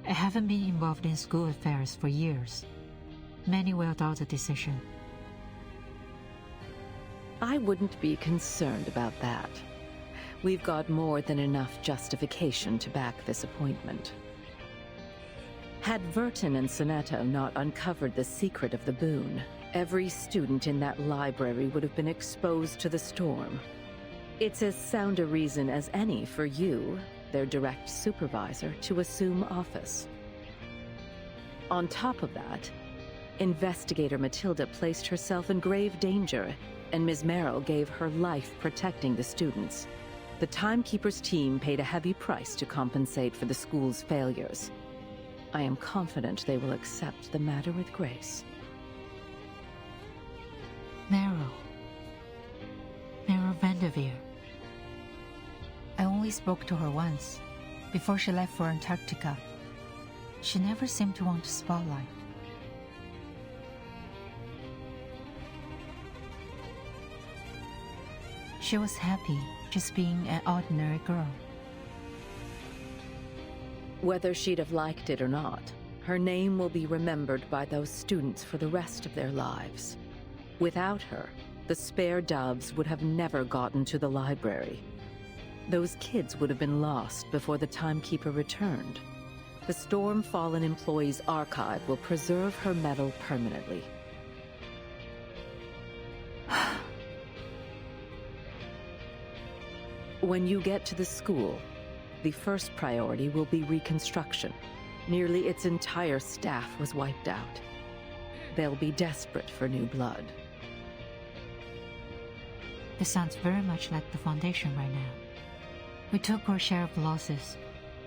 Speaker 11: I haven't been involved in school affairs for years. Many will doubt the decision.
Speaker 12: I wouldn't be concerned about that. We've got more than enough justification to back this appointment. Had Verton and Sonetto not uncovered the secret of the boon, every student in that library would have been exposed to the storm. It's as sound a reason as any for you, their direct supervisor, to assume office. On top of that, Investigator Matilda placed herself in grave danger, and Ms. Merrill gave her life protecting the students. The Timekeeper's team paid a heavy price to compensate for the school's failures. I am confident they will accept the matter with grace.
Speaker 11: Merrill Vanderveer. I only spoke to her once, before she left for Antarctica. She never seemed to want the spotlight. She was happy just being an ordinary girl.
Speaker 12: Whether she'd have liked it or not, her name will be remembered by those students for the rest of their lives. Without her, the spare doves would have never gotten to the library. Those kids would have been lost before the Timekeeper returned. The Storm-Fallen Employees Archive will preserve her medal permanently. When you get to the school, the first priority will be reconstruction. Nearly its entire staff was wiped out. They'll be desperate for new blood.
Speaker 11: This sounds very much like the Foundation right now. We took our share of losses,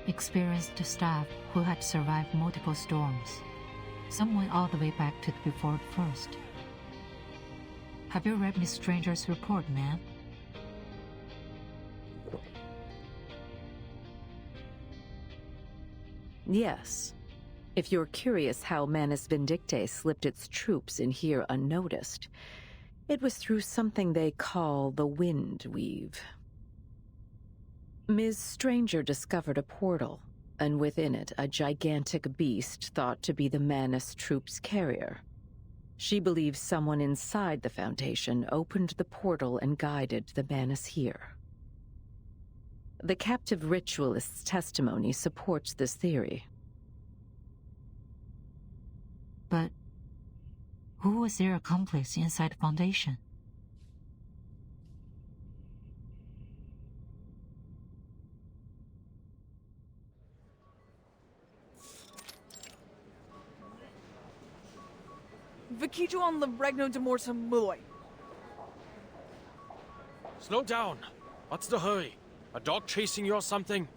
Speaker 11: experienced staff who had survived multiple storms. Some went all the way back to the before first. Have you read Miss Stranger's report, ma'am?
Speaker 12: Yes. If you're curious how Manus Vindicte slipped its troops in here unnoticed, it was through something they call the Wind Weave. Ms. Stranger discovered a portal, and within it a gigantic beast thought to be the Manus troops' carrier. She believes someone inside the Foundation opened the portal and guided the Manus here. The captive ritualist's testimony supports this theory.
Speaker 11: But who was their accomplice inside the Foundation?
Speaker 23: Vikijuan Regno de Mortem Muloy.
Speaker 10: Slow down. What's the hurry? A dog chasing you or something?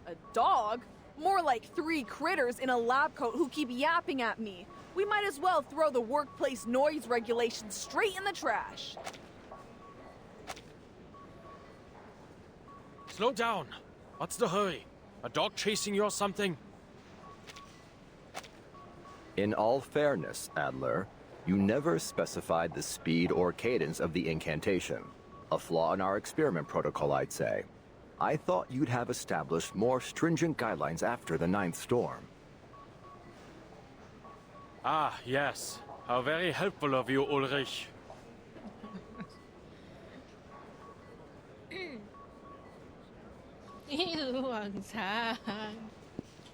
Speaker 23: A dog? More like 3 critters in a lab coat who keep yapping at me. We might as well throw the workplace noise regulations straight in the trash.
Speaker 10: Slow down. What's the hurry? A dog chasing you or something?
Speaker 8: In all fairness, Adler, you never specified the speed or cadence of the incantation. A flaw in our experiment protocol, I'd say. I thought you'd have established more stringent guidelines after the 9th storm.
Speaker 10: Ah, yes. How very helpful of you, Ulrich.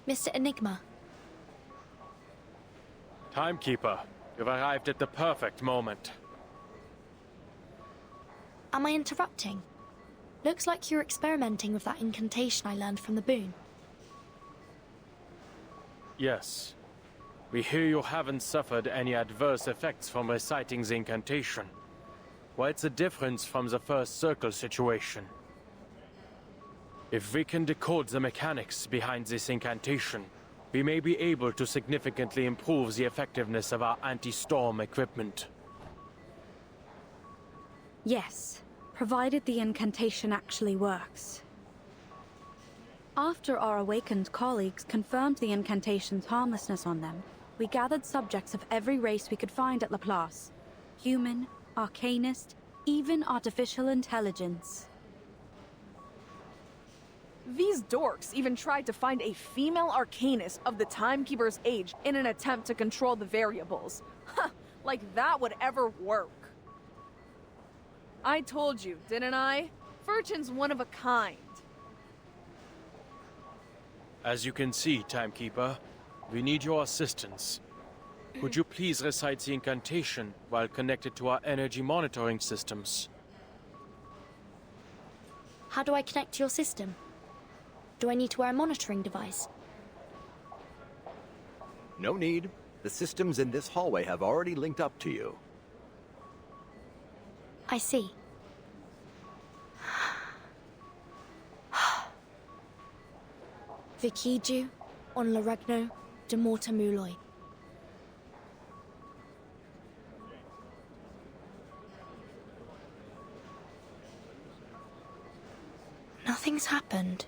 Speaker 6: Mr. Enigma.
Speaker 10: Timekeeper, you've arrived at the perfect moment.
Speaker 6: Am I interrupting? Looks like you're experimenting with that incantation I learned from the boon.
Speaker 10: Yes. We hear you haven't suffered any adverse effects from reciting the incantation. Quite a difference from the first circle situation. If we can decode the mechanics behind this incantation, we may be able to significantly improve the effectiveness of our anti-storm equipment.
Speaker 13: Yes, provided the incantation actually works. After our awakened colleagues confirmed the incantation's harmlessness on them, we gathered subjects of every race we could find at Laplace. Human, arcanist, even artificial intelligence.
Speaker 23: These dorks even tried to find a female arcanist of the Timekeeper's age in an attempt to control the variables. Huh, like that would ever work. I told you, didn't I? Furchin's one of a kind.
Speaker 10: As you can see, Timekeeper, we need your assistance. Would you please recite the incantation while connected to our energy monitoring systems?
Speaker 6: How do I connect to your system? Do I need to wear a monitoring device?
Speaker 8: No need. The systems in this hallway have already linked up to you.
Speaker 6: I see. Vikiju, on Laregno, de Morta Muloi. Nothing's happened.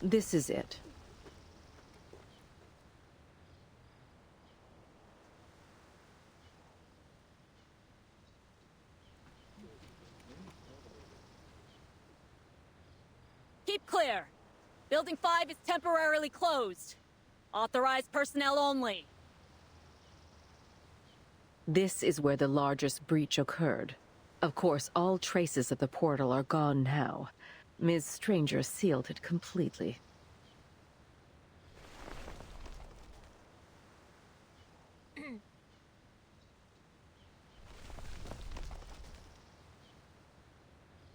Speaker 12: This is it.
Speaker 15: Keep clear. Building 5 is temporarily closed. Authorized personnel only.
Speaker 12: This is where the largest breach occurred. Of course, all traces of the portal are gone now. Ms. Stranger sealed it completely.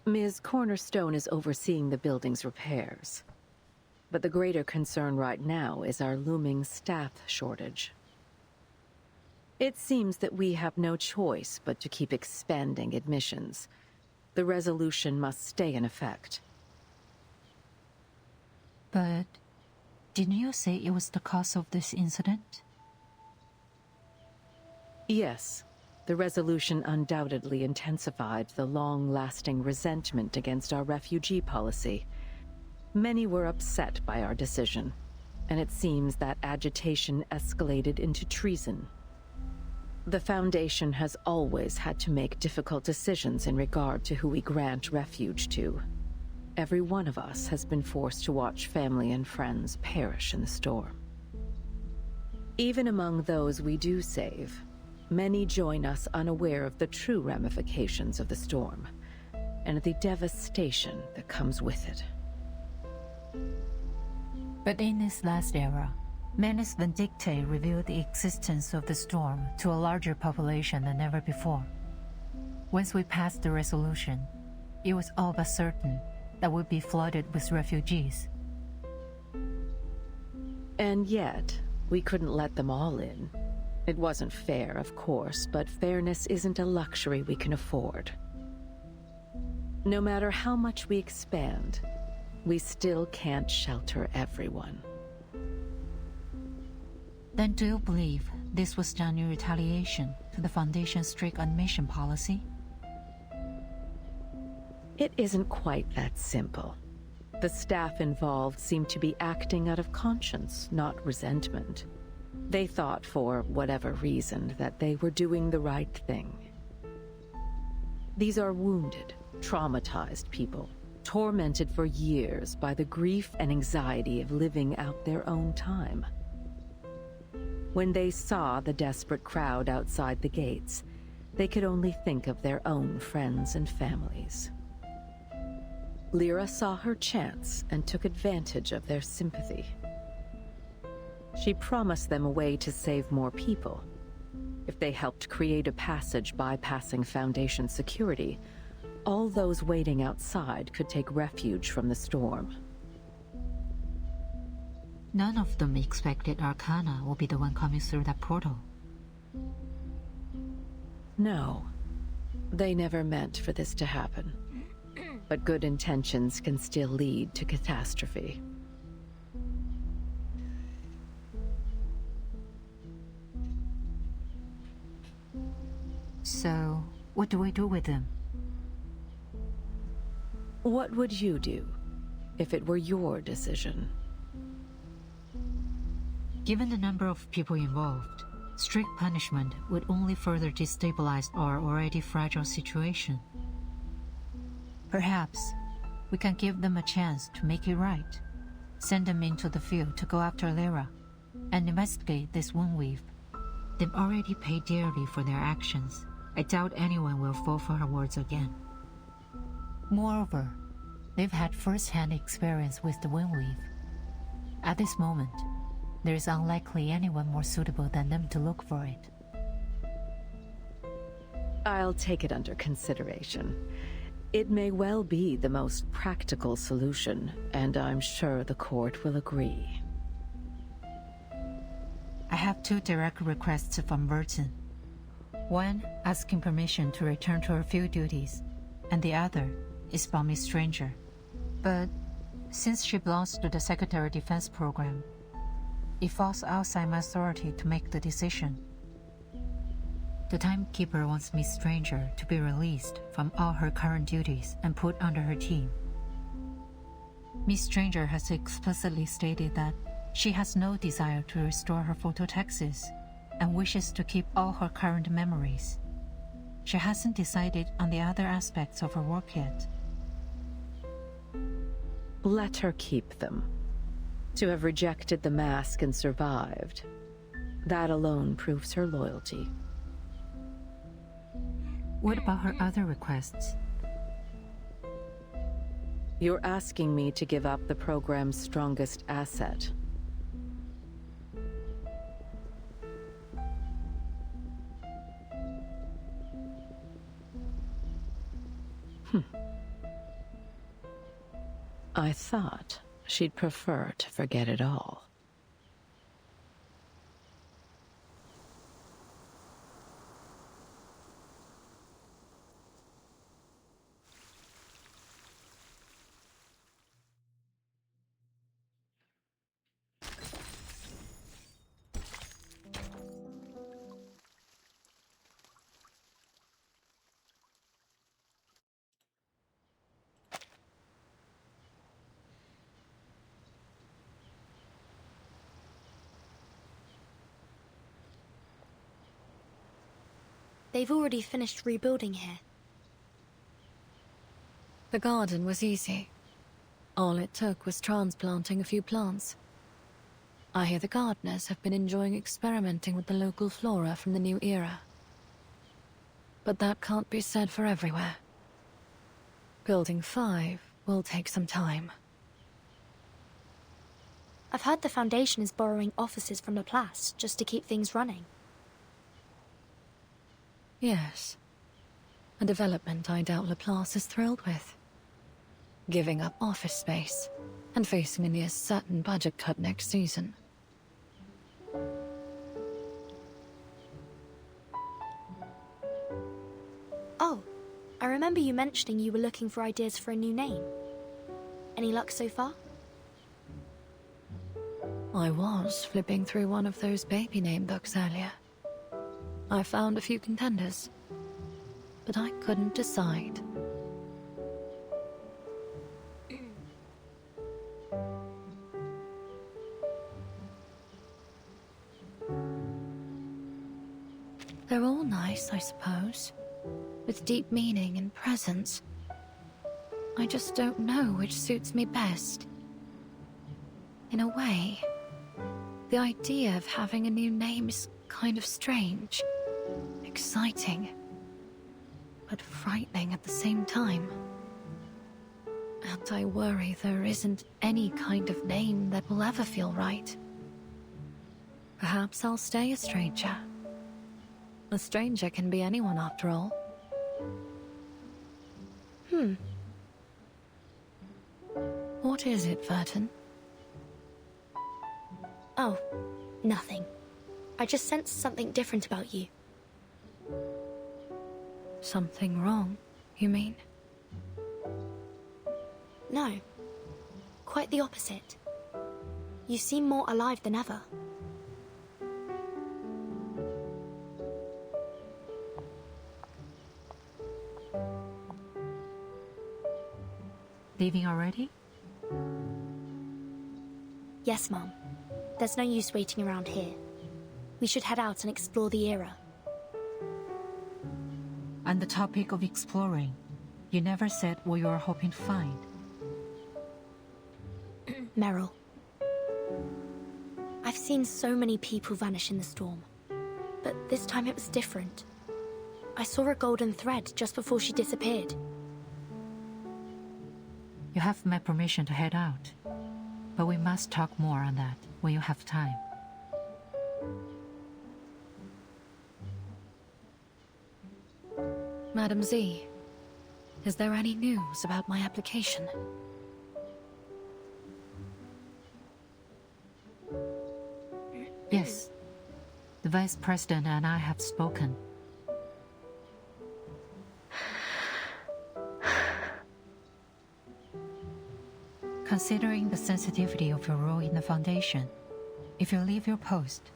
Speaker 12: Ms. Cornerstone is overseeing the building's repairs. But the greater concern right now is our looming staff shortage. It seems that we have no choice but to keep expanding admissions. The resolution must stay in effect.
Speaker 11: But didn't you say it was the cause of this incident?
Speaker 12: Yes. The resolution undoubtedly intensified the long-lasting resentment against our refugee policy. Many were upset by our decision, and it seems that agitation escalated into treason. The Foundation has always had to make difficult decisions in regard to who we grant refuge to. Every one of us has been forced to watch family and friends perish in the storm. Even among those we do save, many join us unaware of the true ramifications of the storm, and the devastation that comes with it.
Speaker 11: But in this last era, Manus Vindictae revealed the existence of the storm to a larger population than ever before. Once we passed the resolution, it was all but certain that we'd be flooded with refugees.
Speaker 12: And yet, we couldn't let them all in. It wasn't fair, of course, but fairness isn't a luxury we can afford. No matter how much we expand, we still can't shelter everyone.
Speaker 11: Then do you believe this was done in retaliation to the Foundation's strict admission policy?
Speaker 12: It isn't quite that simple. The staff involved seemed to be acting out of conscience, not resentment. They thought, for whatever reason, that they were doing the right thing. These are wounded, traumatized people, tormented for years by the grief and anxiety of living out their own time. When they saw the desperate crowd outside the gates, they could only think of their own friends and families. Lyra saw her chance and took advantage of their sympathy. She promised them a way to save more people. If they helped create a passage bypassing Foundation security, all those waiting outside could take refuge from the storm.
Speaker 11: None of them expected Arcana will be the one coming through that portal.
Speaker 12: No, they never meant for this to happen. But good intentions can still lead to catastrophe.
Speaker 11: So, what do we do with them?
Speaker 12: What would you do if it were your decision?
Speaker 11: Given the number of people involved, strict punishment would only further destabilize our already fragile situation. Perhaps we can give them a chance to make it right. Send them into the field to go after Lyra and investigate this woundweave. They've already paid dearly for their actions. I doubt anyone will fall for her words again. Moreover, they've had first-hand experience with the woundweave. At this moment, there is unlikely anyone more suitable than them to look for it.
Speaker 12: I'll take it under consideration. It may well be the most practical solution, and I'm sure the court will agree.
Speaker 11: I have 2 direct requests from Vertin. One asking permission to return to her field duties, and the other is from Miss Stranger. But since she belongs to the Secretary Defense Program, it falls outside my authority to make the decision. The Timekeeper wants Miss Stranger to be released from all her current duties and put under her team. Miss Stranger has explicitly stated that she has no desire to restore her phototaxis and wishes to keep all her current memories. She hasn't decided on the other aspects of her work yet.
Speaker 12: Let her keep them. To have rejected the mask and survived, that alone proves her loyalty.
Speaker 11: What about her other requests?
Speaker 12: You're asking me to give up the program's strongest asset. I thought she'd prefer to forget it all.
Speaker 6: They've already finished rebuilding here.
Speaker 9: The garden was easy. All it took was transplanting a few plants. I hear the gardeners have been enjoying experimenting with the local flora from the new era. But that can't be said for everywhere. Building 5 will take some time.
Speaker 6: I've heard the Foundation is borrowing offices from Laplace just to keep things running.
Speaker 9: Yes. A development I doubt Laplace is thrilled with. Giving up office space, and facing a near certain budget cut next season.
Speaker 6: Oh, I remember you mentioning you were looking for ideas for a new name. Any luck so far?
Speaker 9: I was flipping through one of those baby name books earlier. I found a few contenders, but I couldn't decide. They're all nice, I suppose, with deep meaning and presence. I just don't know which suits me best. In a way, the idea of having a new name is kind of strange, exciting, but frightening at the same time. And I worry there isn't any kind of name that will ever feel right. Perhaps I'll stay a stranger. A stranger can be anyone after all. What is it, Verton?
Speaker 6: Oh, nothing. I just sensed something different about you.
Speaker 9: Something wrong, you mean?
Speaker 6: No. Quite the opposite. You seem more alive than ever.
Speaker 11: Leaving already?
Speaker 6: Yes, Mom. There's no use waiting around here. We should head out and explore the era.
Speaker 11: On the topic of exploring, you never said what you were hoping to find.
Speaker 6: Meryl. I've seen so many people vanish in the storm, but this time it was different. I saw a golden thread just before she disappeared.
Speaker 11: You have my permission to head out, but we must talk more on that when you have time.
Speaker 9: Madam Z, is there any news about my application?
Speaker 11: Yes. The Vice President and I have spoken. Considering the sensitivity of your role in the Foundation, if you leave your post,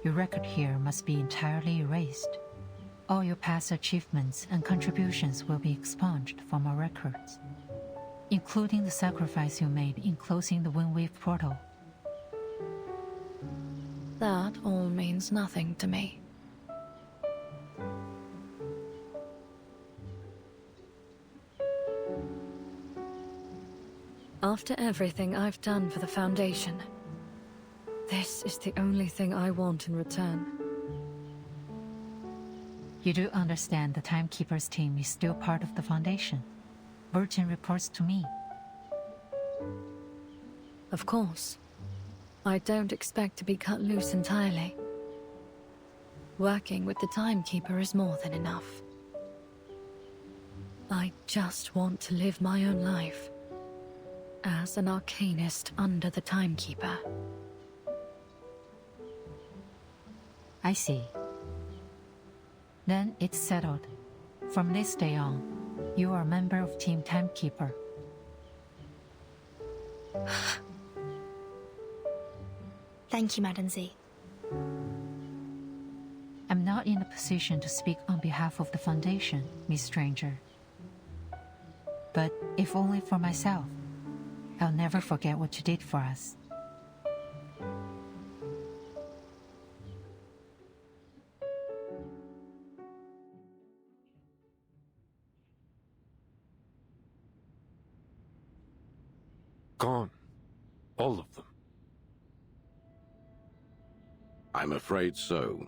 Speaker 11: your record here must be entirely erased. All your past achievements and contributions will be expunged from our records, including the sacrifice you made in closing the Windwave portal.
Speaker 9: That all means nothing to me. After everything I've done for the Foundation, this is the only thing I want in return.
Speaker 11: You do understand the Timekeeper's team is still part of the Foundation. Burton reports to me.
Speaker 9: Of course. I don't expect to be cut loose entirely. Working with the Timekeeper is more than enough. I just want to live my own life as an arcanist under the Timekeeper.
Speaker 11: I see. Then it's settled. From this day on, you are a member of Team Timekeeper.
Speaker 6: Thank you, Madam Z.
Speaker 11: I'm not in a position to speak on behalf of the Foundation, Miss Stranger. But if only for myself, I'll never forget what you did for us.
Speaker 14: Gone. All of them.
Speaker 16: I'm afraid so.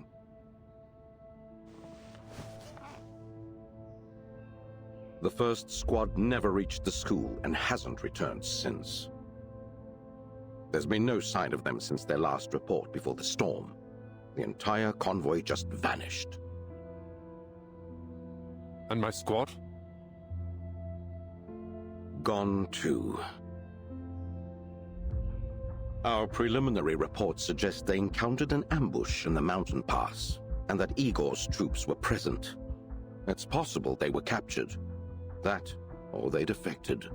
Speaker 16: The first squad never reached the school and hasn't returned since. There's been no sign of them since their last report before the storm. The entire convoy just vanished.
Speaker 14: And my squad?
Speaker 16: Gone too. Our preliminary reports suggest they encountered an ambush in the mountain pass, and that Igor's troops were present. It's possible they were captured. That, or they defected.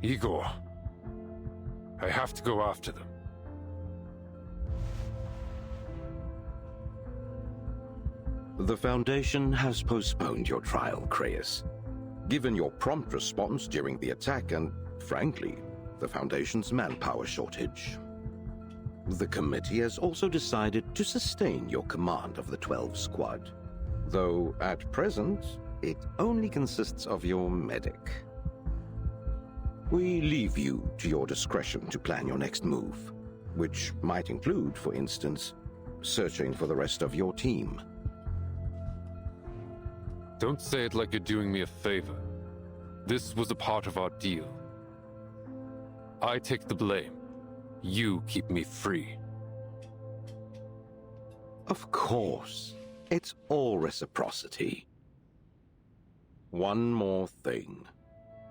Speaker 14: Igor. I have to go after them.
Speaker 16: The Foundation has postponed your trial, Creus. Given your prompt response during the attack and, frankly, the Foundation's manpower shortage. The committee has also decided to sustain your command of the 12 Squad, though at present, it only consists of your medic. We leave you to your discretion to plan your next move, which might include, for instance, searching for the rest of your team.
Speaker 14: Don't say it like you're doing me a favor. This was a part of our deal. I take the blame. You keep me free.
Speaker 16: Of course. It's all reciprocity. One more thing.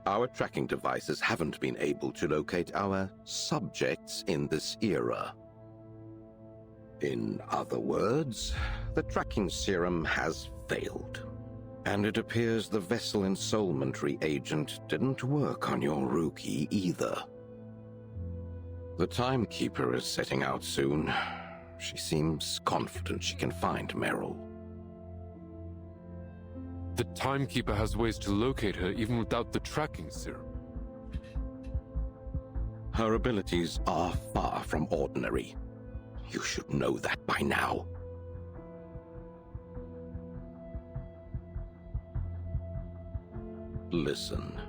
Speaker 16: Our tracking devices haven't been able to locate our subjects in this era. In other words, the tracking serum has failed. And it appears the vessel ensoulmentry agent didn't work on your rookie either. The Timekeeper is setting out soon. She seems confident she can find Meryl.
Speaker 14: The Timekeeper has ways to locate her even without the tracking serum.
Speaker 16: Her abilities are far from ordinary. You should know that by now. Listen,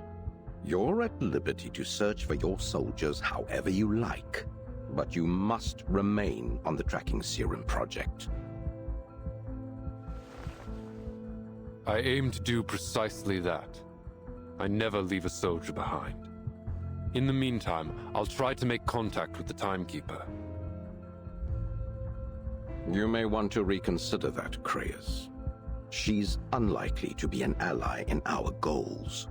Speaker 16: you're at liberty to search for your soldiers however you like, but you must remain on the tracking serum project.
Speaker 14: I aim to do precisely that. I never leave a soldier behind. In the meantime, I'll try to make contact with the Timekeeper.
Speaker 16: You may want to reconsider that, Creus. She's unlikely to be an ally in our goals.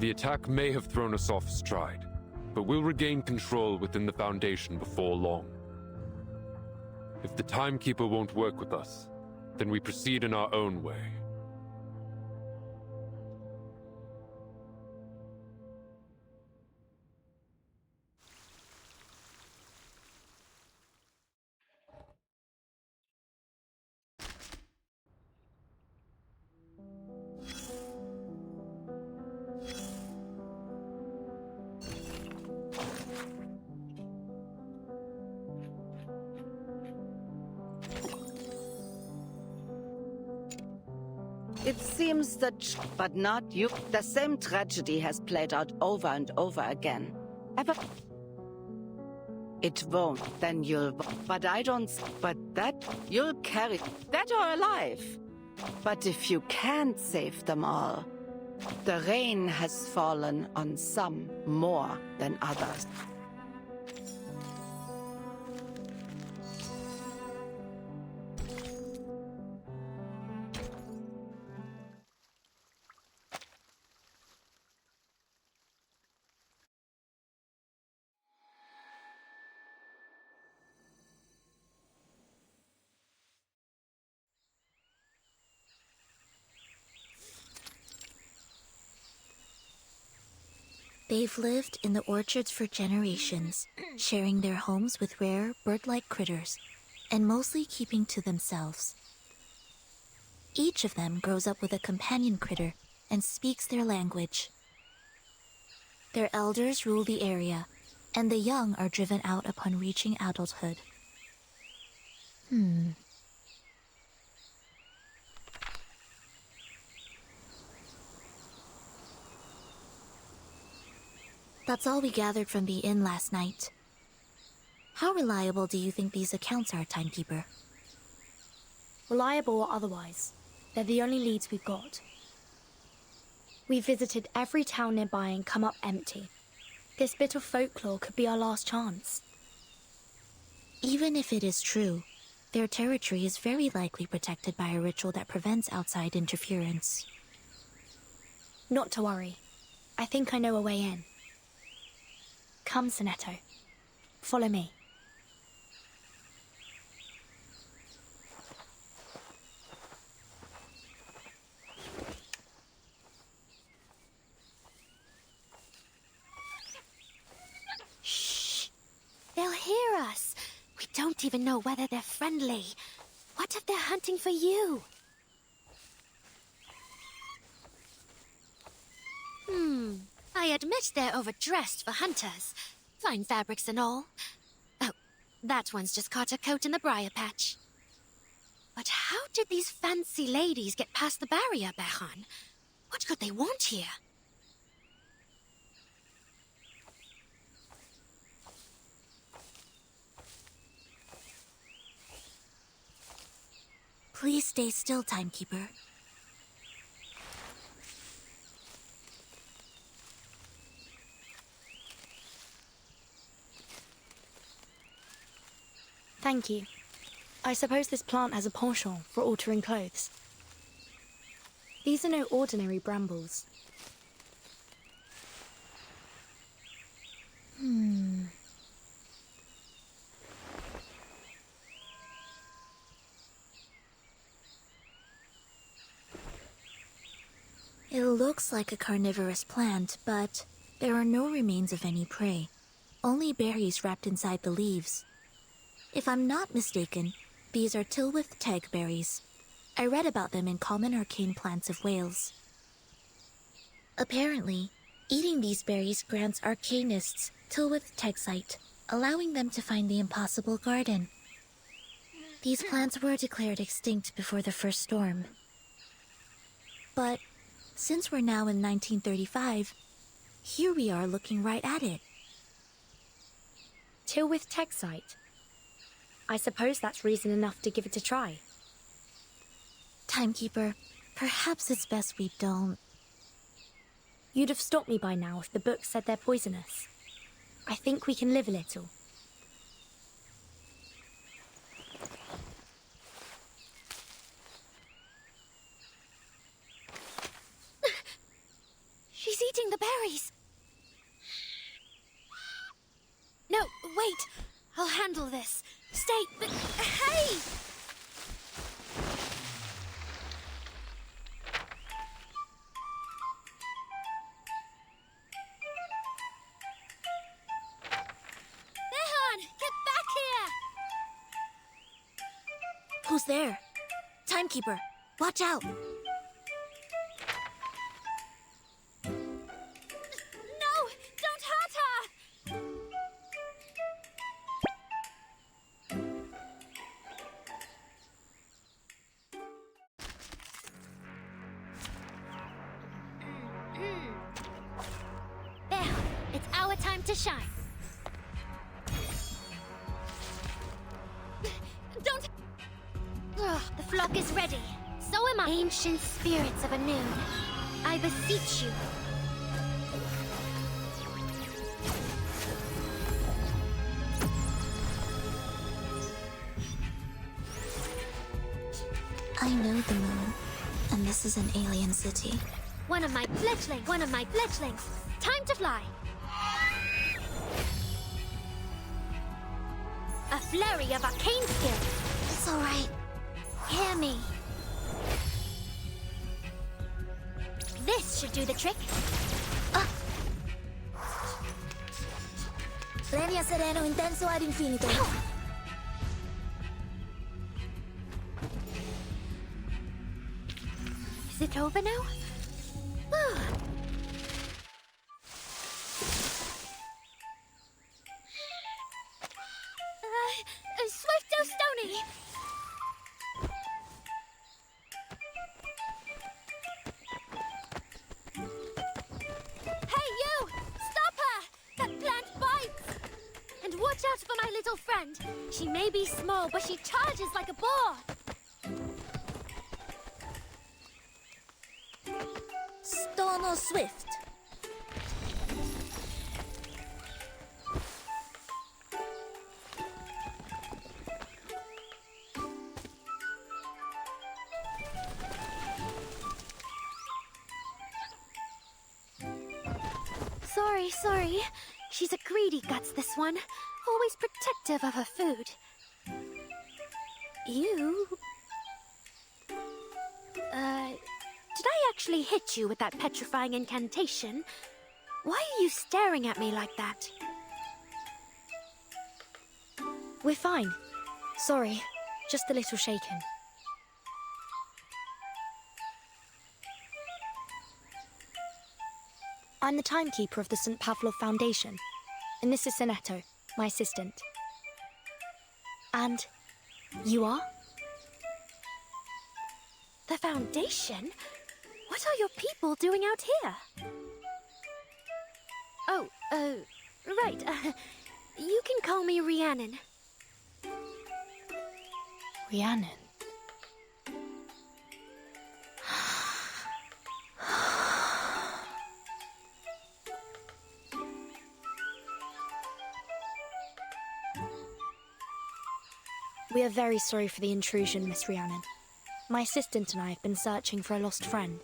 Speaker 14: The attack may have thrown us off stride, but we'll regain control within the Foundation before long. If the Timekeeper won't work with us, then we proceed in our own way.
Speaker 4: It seems that, but not you, the same tragedy has played out over and over again. Ever? It won't, then you'll, but I don't, but that, you'll carry, dead or alive. But if you can't save them all, the rain has fallen on some more than others.
Speaker 22: They've lived in the orchards for generations, sharing their homes with rare, bird-like critters, and mostly keeping to themselves. Each of them grows up with a companion critter and speaks their language. Their elders rule the area, and the young are driven out upon reaching adulthood. That's all we gathered from the inn last night. How reliable do you think these accounts are, Timekeeper?
Speaker 6: Reliable or otherwise, they're the only leads we've got. We've visited every town nearby and come up empty. This bit of folklore could be our last chance.
Speaker 22: Even if it is true, their territory is very likely protected by a ritual that prevents outside interference.
Speaker 6: Not to worry. I think I know a way in. Come, Sonetto. Follow me.
Speaker 1: Shh! They'll hear us.
Speaker 3: don't even know whether they're friendly. What if they're hunting for you? I admit they're overdressed for hunters. Fine fabrics and all. Oh, that one's just caught a coat in the briar patch. But how did these fancy ladies get past the barrier, Behan? What could they want here?
Speaker 22: Please stay still, Timekeeper.
Speaker 6: Thank you. I suppose this plant has a penchant for altering clothes. These are no ordinary brambles.
Speaker 22: It looks like a carnivorous plant, but there are no remains of any prey. Only berries wrapped inside the leaves. If I'm not mistaken, these are Tylwyth Teg berries. I read about them in Common Arcane Plants of Wales. Apparently, eating these berries grants arcanists Tylwyth Teg sight, allowing them to find the impossible garden. These plants were declared extinct before the first storm. But since we're now in 1935, here we are looking right at it.
Speaker 6: Tylwyth Teg sight. I suppose that's reason enough to give it a try.
Speaker 22: Timekeeper, perhaps it's best we don't.
Speaker 6: You'd have stopped me by now if the book said they're poisonous. I think we can live a little.
Speaker 3: She's eating the berries. No, wait. I'll handle this. Stay. Hey! Behan, get back here!
Speaker 22: Who's there? Timekeeper, watch out!
Speaker 3: To shine. Don't. Ugh, the flock is ready. So am I. Ancient spirits of a noon, I beseech you.
Speaker 22: I know the moon, and this is an alien city.
Speaker 3: One of my fledglings. Time to fly. A flurry of arcane skill.
Speaker 22: It's all right.
Speaker 3: Hear me. This should do the trick.
Speaker 22: Lenia sereno intenso ad infinito.
Speaker 3: Is it over now? Swift Stony! Hey, you! Stop her! That plant bites! And watch out for my little friend. She may be small, but she charges like a boar.
Speaker 22: Stono Swift.
Speaker 3: Sorry. She's a greedy guts, this one. Always protective of her food. You... Did I actually hit you with that petrifying incantation? Why are you staring at me like that?
Speaker 6: We're fine. Sorry, just a little shaken. I'm the timekeeper of the St. Pavlov Foundation, and this is Sinetto, my assistant. And you are?
Speaker 3: The Foundation? What are your people doing out here? Oh, right. You can call me Rhiannon.
Speaker 6: Rhiannon? We are very sorry for the intrusion, Miss Rhiannon. My assistant and I have been searching for a lost friend.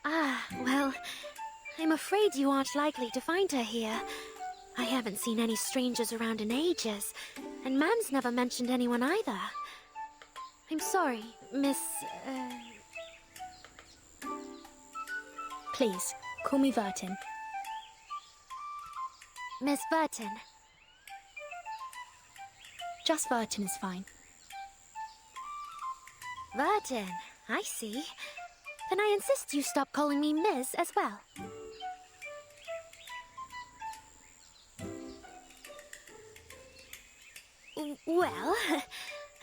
Speaker 3: Ah, well, I'm afraid you aren't likely to find her here. I haven't seen any strangers around in ages, and Mam's never mentioned anyone either. I'm sorry, Miss,
Speaker 6: Please, call me Vertin.
Speaker 3: Miss Burton.
Speaker 6: Just Vertin is fine.
Speaker 3: Vertin, I see. Then I insist you stop calling me Miss as well. Well,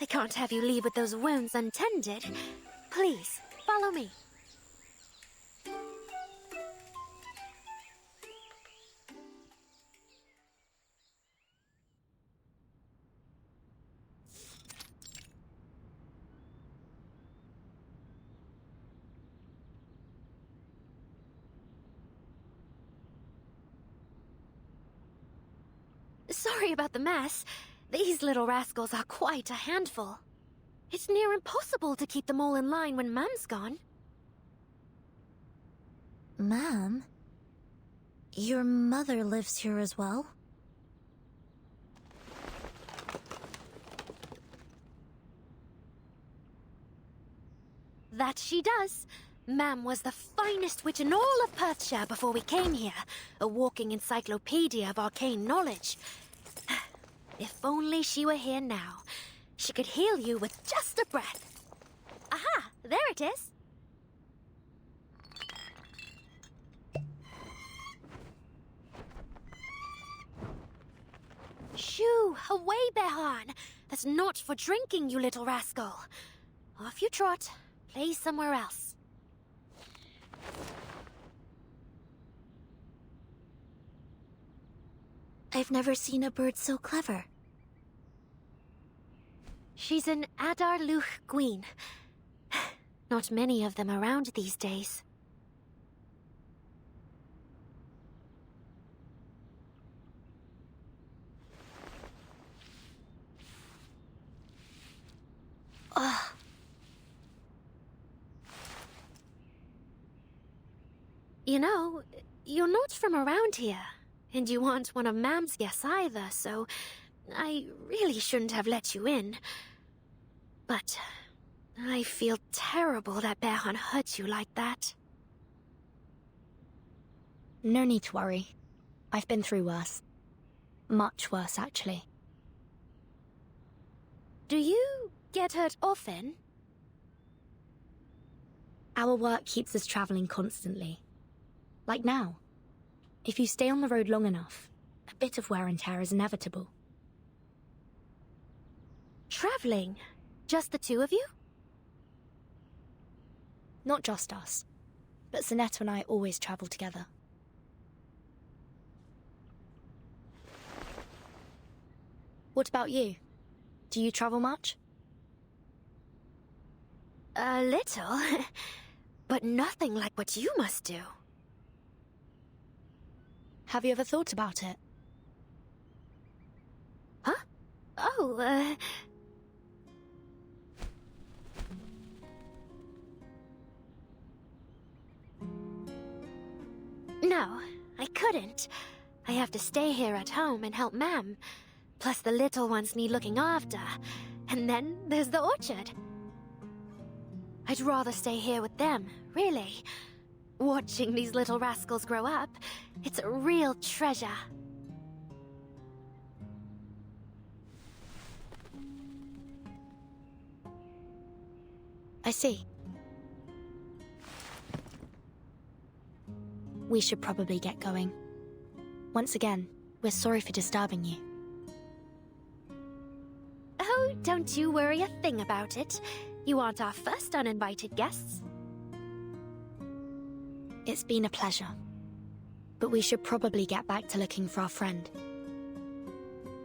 Speaker 3: I can't have you leave with those wounds untended. Please, follow me. Sorry about the mess. These little rascals are quite a handful. It's near impossible to keep them all in line when Mam's gone.
Speaker 1: Ma'am? Your mother lives here as well?
Speaker 3: That she does. Mam was the finest witch in all of Perthshire before we came here. A walking encyclopedia of arcane knowledge. If only she were here now. She could heal you with just a breath. Aha! There it is. Shoo! Away, Behan! That's not for drinking, you little rascal. Off you trot. Play somewhere else.
Speaker 1: I've never seen a bird so clever.
Speaker 3: She's an Adar Luch Gwyn. Not many of them around these days.
Speaker 1: Ugh.
Speaker 3: You know, you're not from around here. And you aren't one of Mam's guests either, so I really shouldn't have let you in. But I feel terrible that Behan hurt you like that.
Speaker 6: No need to worry. I've been through worse. Much worse, actually.
Speaker 3: Do you get hurt often?
Speaker 6: Our work keeps us traveling constantly. Like now. If you stay on the road long enough, a bit of wear and tear is inevitable.
Speaker 3: Traveling? Just the two of you?
Speaker 6: Not just us, but Sinetto and I always travel together. What about you? Do you travel much?
Speaker 3: A little, but nothing like what you must do.
Speaker 6: Have you ever thought about it?
Speaker 3: Huh? Oh, No, I couldn't. I have to stay here at home and help Mam. Plus the little ones need looking after. And then there's the orchard. I'd rather stay here with them, really. Watching these little rascals grow up, it's a real treasure.
Speaker 6: I see. We should probably get going. Once again, we're sorry for disturbing you.
Speaker 3: Oh, don't you worry a thing about it. You aren't our first uninvited guests.
Speaker 6: It's been a pleasure. But we should probably get back to looking for our friend.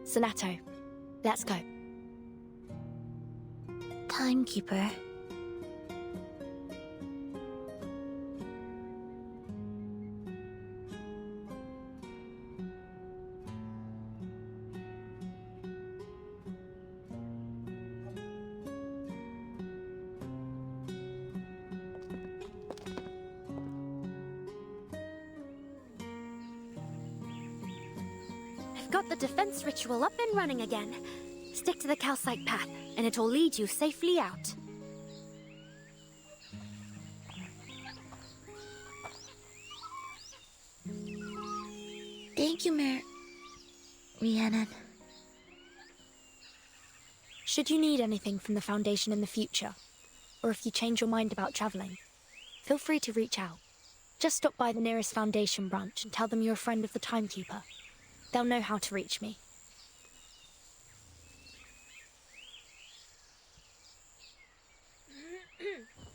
Speaker 6: Sonato, let's go.
Speaker 22: Timekeeper.
Speaker 3: I've got the defense ritual up and running again. Stick to the calcite path, and it'll lead you safely out.
Speaker 22: Thank you, Rhiannon.
Speaker 6: Should you need anything from the Foundation in the future, or if you change your mind about traveling, feel free to reach out. Just stop by the nearest Foundation branch and tell them you're a friend of the Timekeeper. They'll know how to reach me.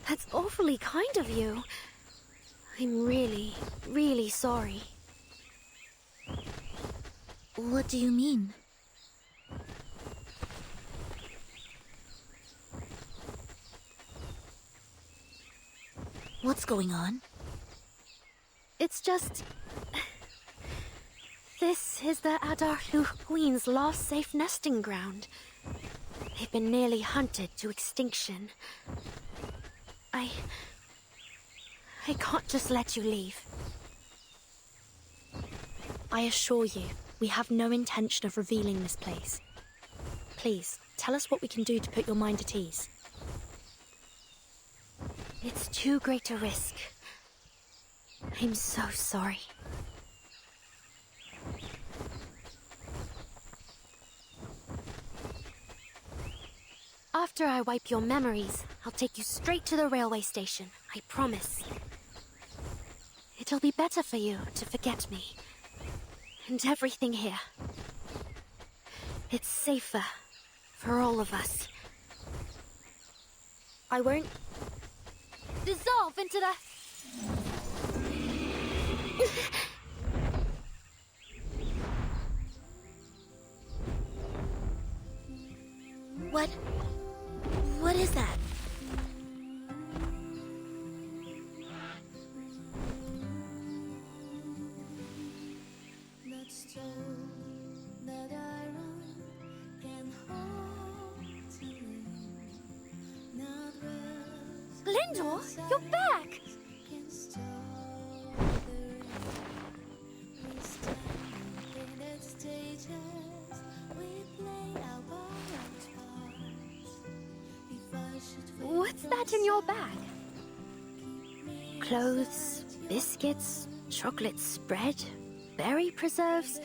Speaker 3: That's awfully kind of you. I'm really, really sorry.
Speaker 22: What do you mean? What's going on?
Speaker 3: It's just... This is the Adarlu Queen's last safe nesting ground. They've been nearly hunted to extinction. I can't just let you leave.
Speaker 6: I assure you, we have no intention of revealing this place. Please, tell us what we can do to put your mind at ease.
Speaker 3: It's too great a risk. I'm so sorry. After I wipe your memories, I'll take you straight to the railway station, I promise. It'll be better for you to forget me. And everything here. It's safer for all of us.
Speaker 6: I won't...
Speaker 3: Dissolve into the...
Speaker 22: What is that?
Speaker 3: Lindor, you're back! What's that in your bag? Clothes, biscuits, chocolate spread, berry preserves,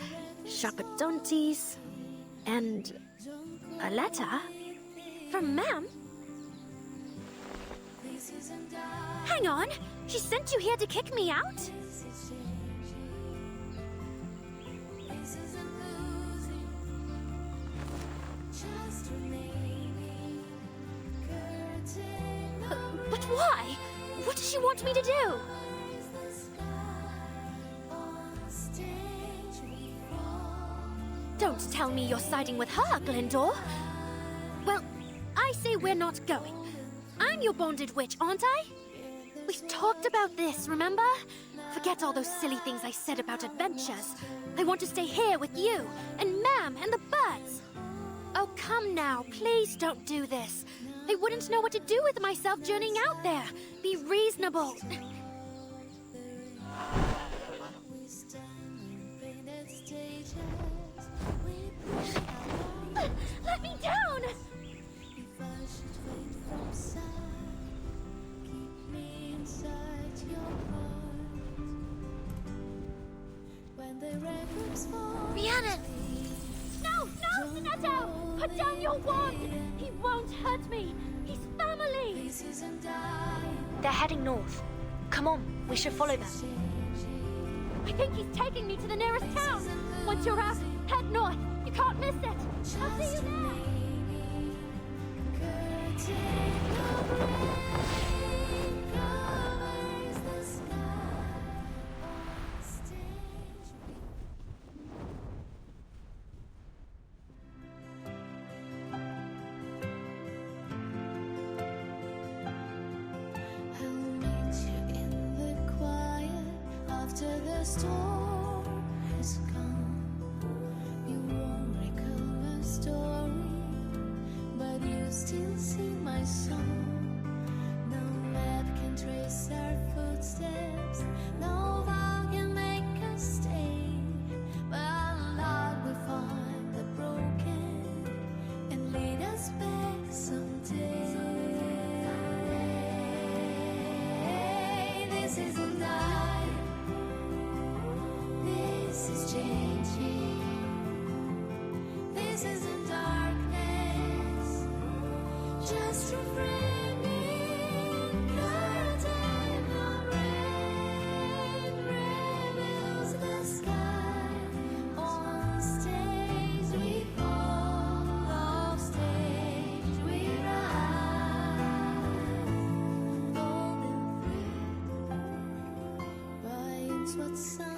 Speaker 3: chocodonties, and a letter from Ma'am? Hang on! She sent you here to kick me out? But why? What does she want me to do? Don't tell me you're siding with her, Glendor. Well, I say we're not going. I'm your bonded witch, aren't I? We've talked about this, remember? Forget all those silly things I said about adventures. I want to stay here with you, and Ma'am, and the birds. Oh, come now, please don't do this. I wouldn't know what to do with myself journeying out there. Be reasonable. Let me down!
Speaker 1: Rhiannon!
Speaker 2: No, Sonato! Put down your wand! He won't hurt me! He's family!
Speaker 6: They're heading north. Come on, we should follow them.
Speaker 2: I think he's taking me to the nearest town. Once you're out, head north. You can't miss it. I'll see you there.
Speaker 18: After the storm has come, you won't recall my story, but you still see my song. No map can trace our footsteps, no vow can make us stay, but Lord will find the broken and lead us back someday. This isn't life. This is changing. This isn't darkness. Just reframing. Curtain of rain reveals the sky. On stage we fall, off stage we rise. Golden thread binds what sometimes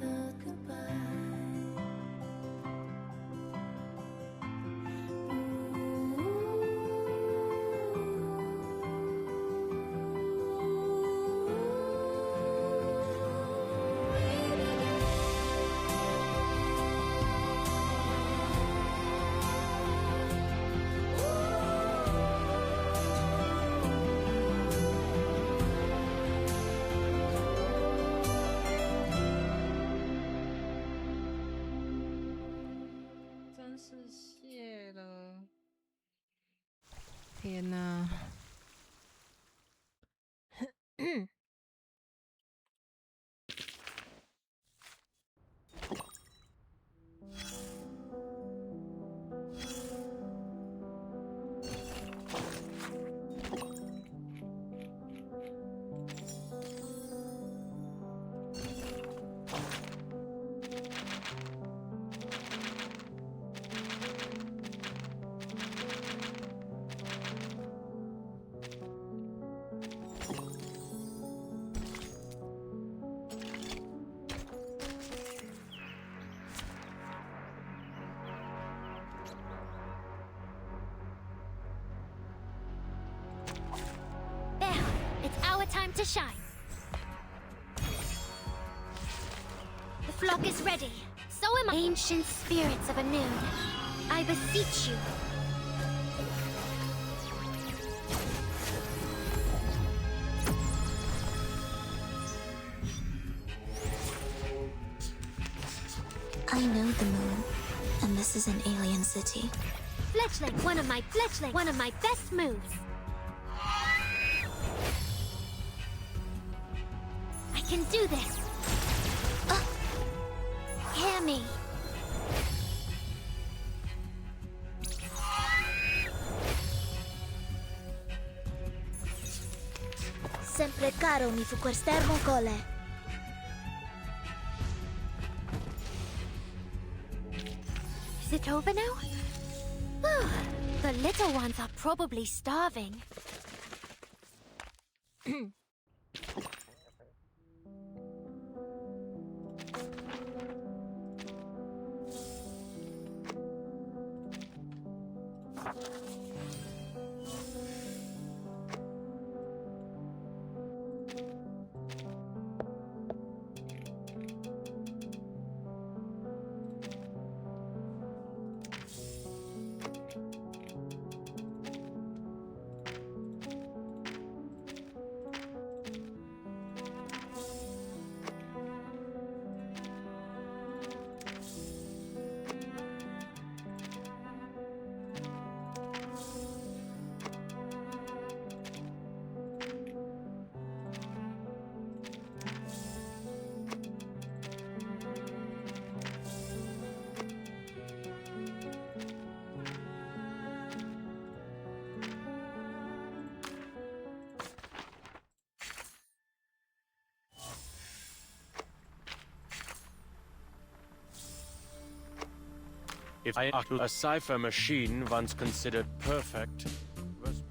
Speaker 18: not goodbye.
Speaker 21: There, it's our time to shine. The flock is ready. So am I. Ancient spirits of Anoon, I beseech you.
Speaker 22: I know the moon, and this is an alien city.
Speaker 21: Fletchling, one of my best moves. I can do this. Hear me.
Speaker 22: Sempre caro mi fu quest'ermo cole.
Speaker 21: Is it over now? Whew. The little ones are probably starving.
Speaker 10: If a cipher machine once considered perfect was...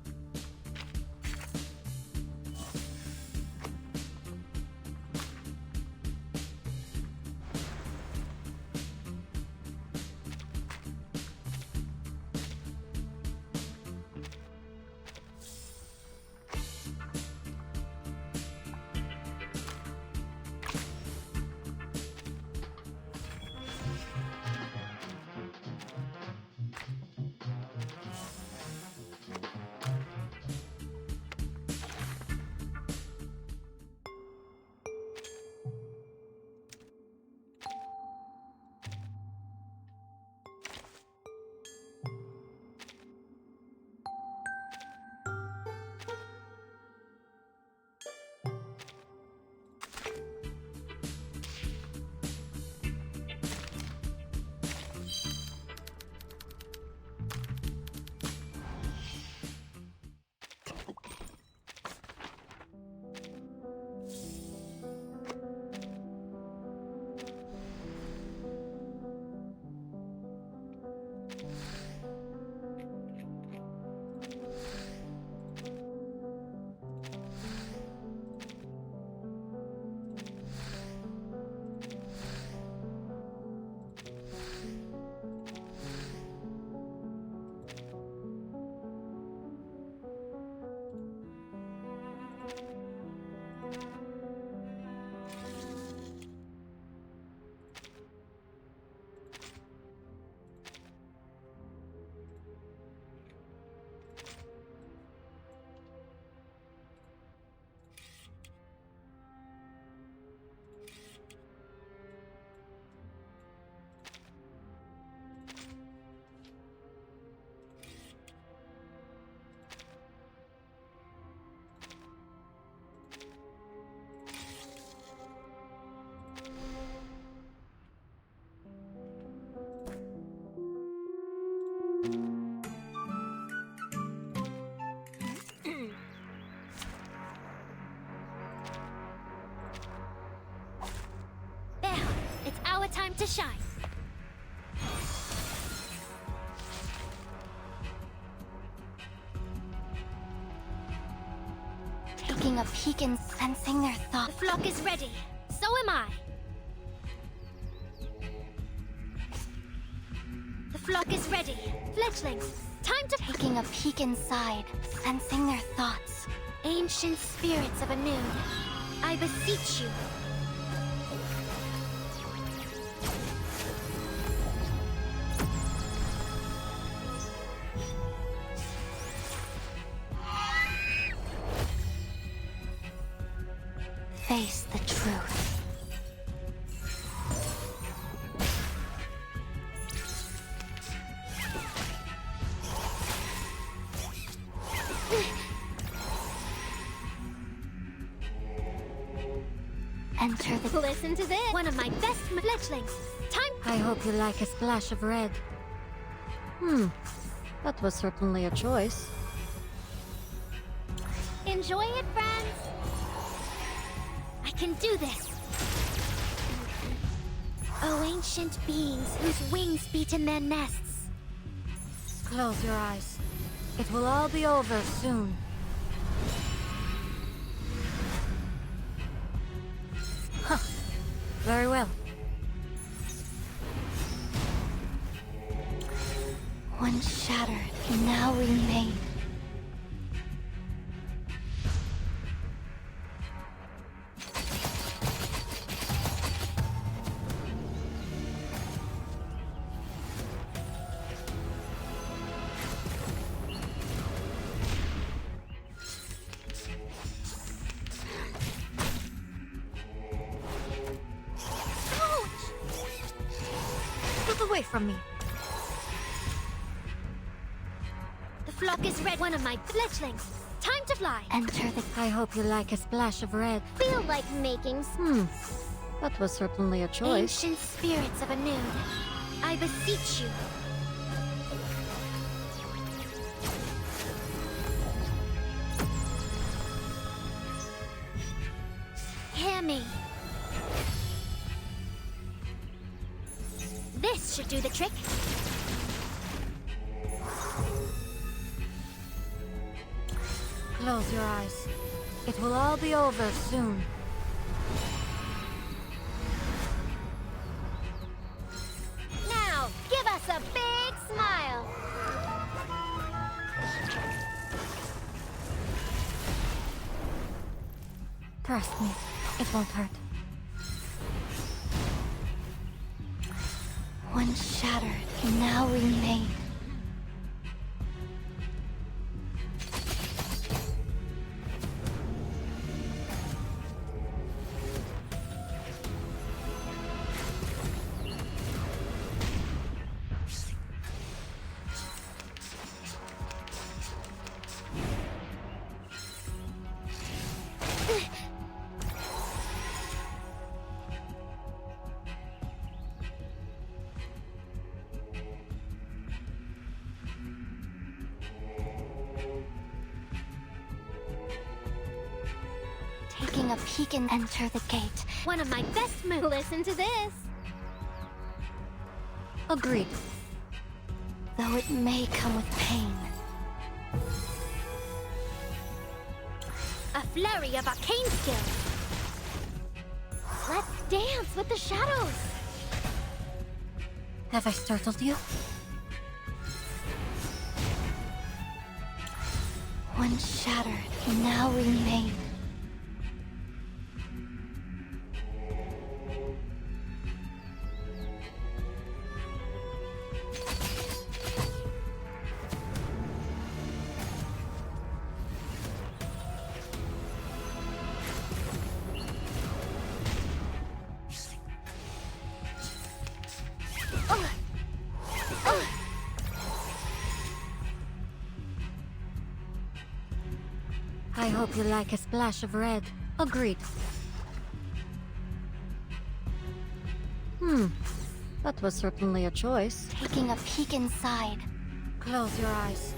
Speaker 2: There, it's our time to shine.
Speaker 21: Taking a peek and sensing their thoughts.
Speaker 2: The flock is ready. So am I. The flock is ready. Fledglings, time to...
Speaker 21: Taking a peek inside, sensing their thoughts.
Speaker 2: Ancient spirits of a noon, I beseech you.
Speaker 21: Face the truth. Enter the...
Speaker 2: Listen to this. One of my best fledglings. Time...
Speaker 17: I hope you like a splash of red. That was certainly a choice.
Speaker 2: Enjoy it, friends. I can do this. Oh, ancient beings whose wings beat in their nests.
Speaker 17: Close your eyes. It will all be over soon. Huh. Very well.
Speaker 21: One shattered, now remade.
Speaker 17: Get away from me.
Speaker 2: The flock is red. One of my fledglings. Time to fly.
Speaker 17: Enter the... I hope you like a splash of red.
Speaker 2: Feel like making...
Speaker 17: That was certainly a choice.
Speaker 2: Ancient spirits of a noon, I beseech you. Hear me. This should do the trick.
Speaker 17: Close your eyes. It will all be over soon.
Speaker 2: Now, give us a big smile.
Speaker 17: Trust me, it won't hurt.
Speaker 22: Once shattered, now remade. Taking a peek and enter the gate.
Speaker 2: One of my best moves. Listen to this.
Speaker 22: Agreed. Though it may come with pain.
Speaker 2: A flurry of arcane skills. Let's dance with the shadows.
Speaker 17: Have I startled you?
Speaker 22: Once shattered, now remade.
Speaker 17: I hope you like a splash of red. Agreed. That was certainly a choice.
Speaker 22: Taking a peek inside.
Speaker 17: Close your eyes.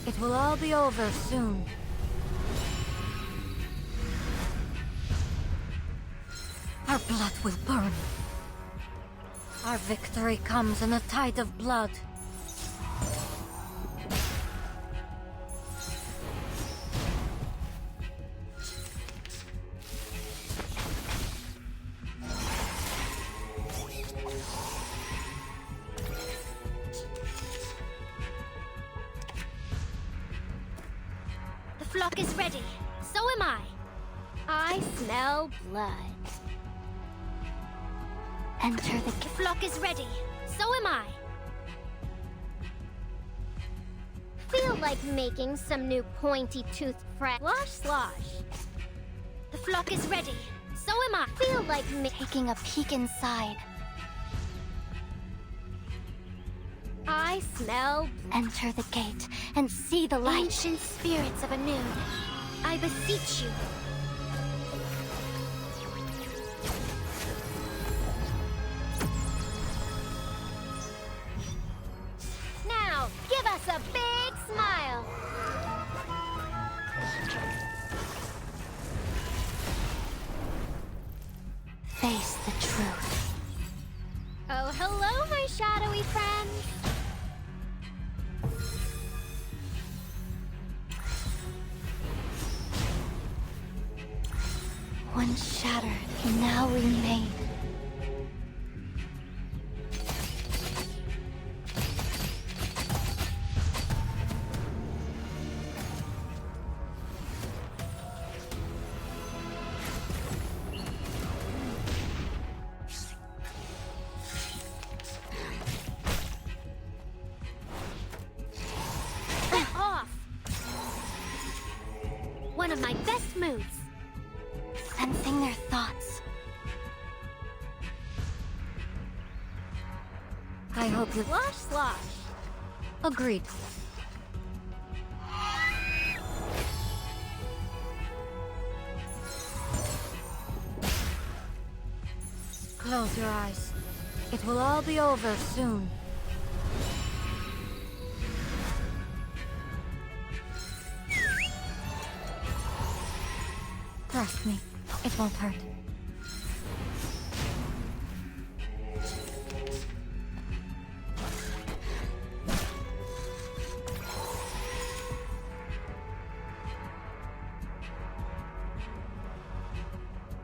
Speaker 17: It will all be over soon. Our blood will burn. Our victory comes in a tide of blood.
Speaker 2: The flock is ready. So am I. I smell blood.
Speaker 22: Enter the
Speaker 2: The flock is ready. So am I. Feel like making some new pointy-toothed friend. Slosh, slosh. The flock is ready. So am I. Feel like
Speaker 22: taking a peek inside.
Speaker 2: I smell.
Speaker 22: Enter the gate and see the light.
Speaker 2: Ancient spirits of Anoon, I beseech you. Now, give us a big smile.
Speaker 22: Face the truth.
Speaker 2: Oh, hello, my shadowy friends.
Speaker 22: Once shattered, now remade.
Speaker 2: Get off! One of my best moves.
Speaker 22: Sensing their thoughts.
Speaker 17: I hope you...
Speaker 2: Slosh, slosh.
Speaker 17: Agreed. Close your eyes. It will all be over soon. Trust me, it won't hurt.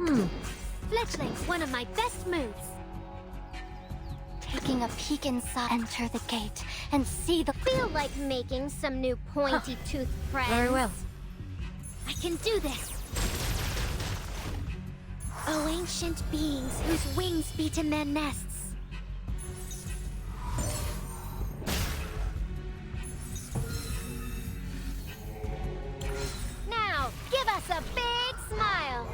Speaker 2: Fletchling, one of my best moves. Taking a peek inside, enter the gate and see the. Feel like making some new pointy-toothed friends.
Speaker 17: Very well.
Speaker 2: I can do this. Oh, ancient beings whose wings beat in their nests. Now, give us a big smile.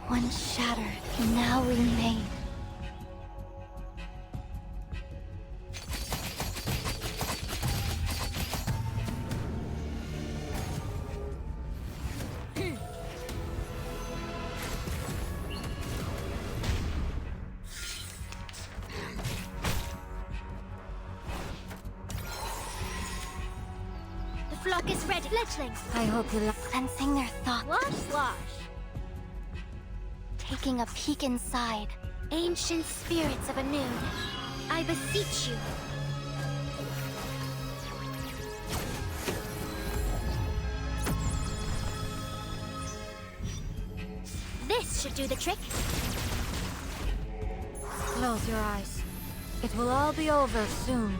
Speaker 2: One shattered, now remain. The flock is ready. Fledglings.
Speaker 17: I hope you like.
Speaker 2: Sensing their thoughts. Slosh, slosh. Taking a peek inside. Ancient spirits of a noon, I beseech you. This should do the trick.
Speaker 17: Close your eyes. It will all be over soon.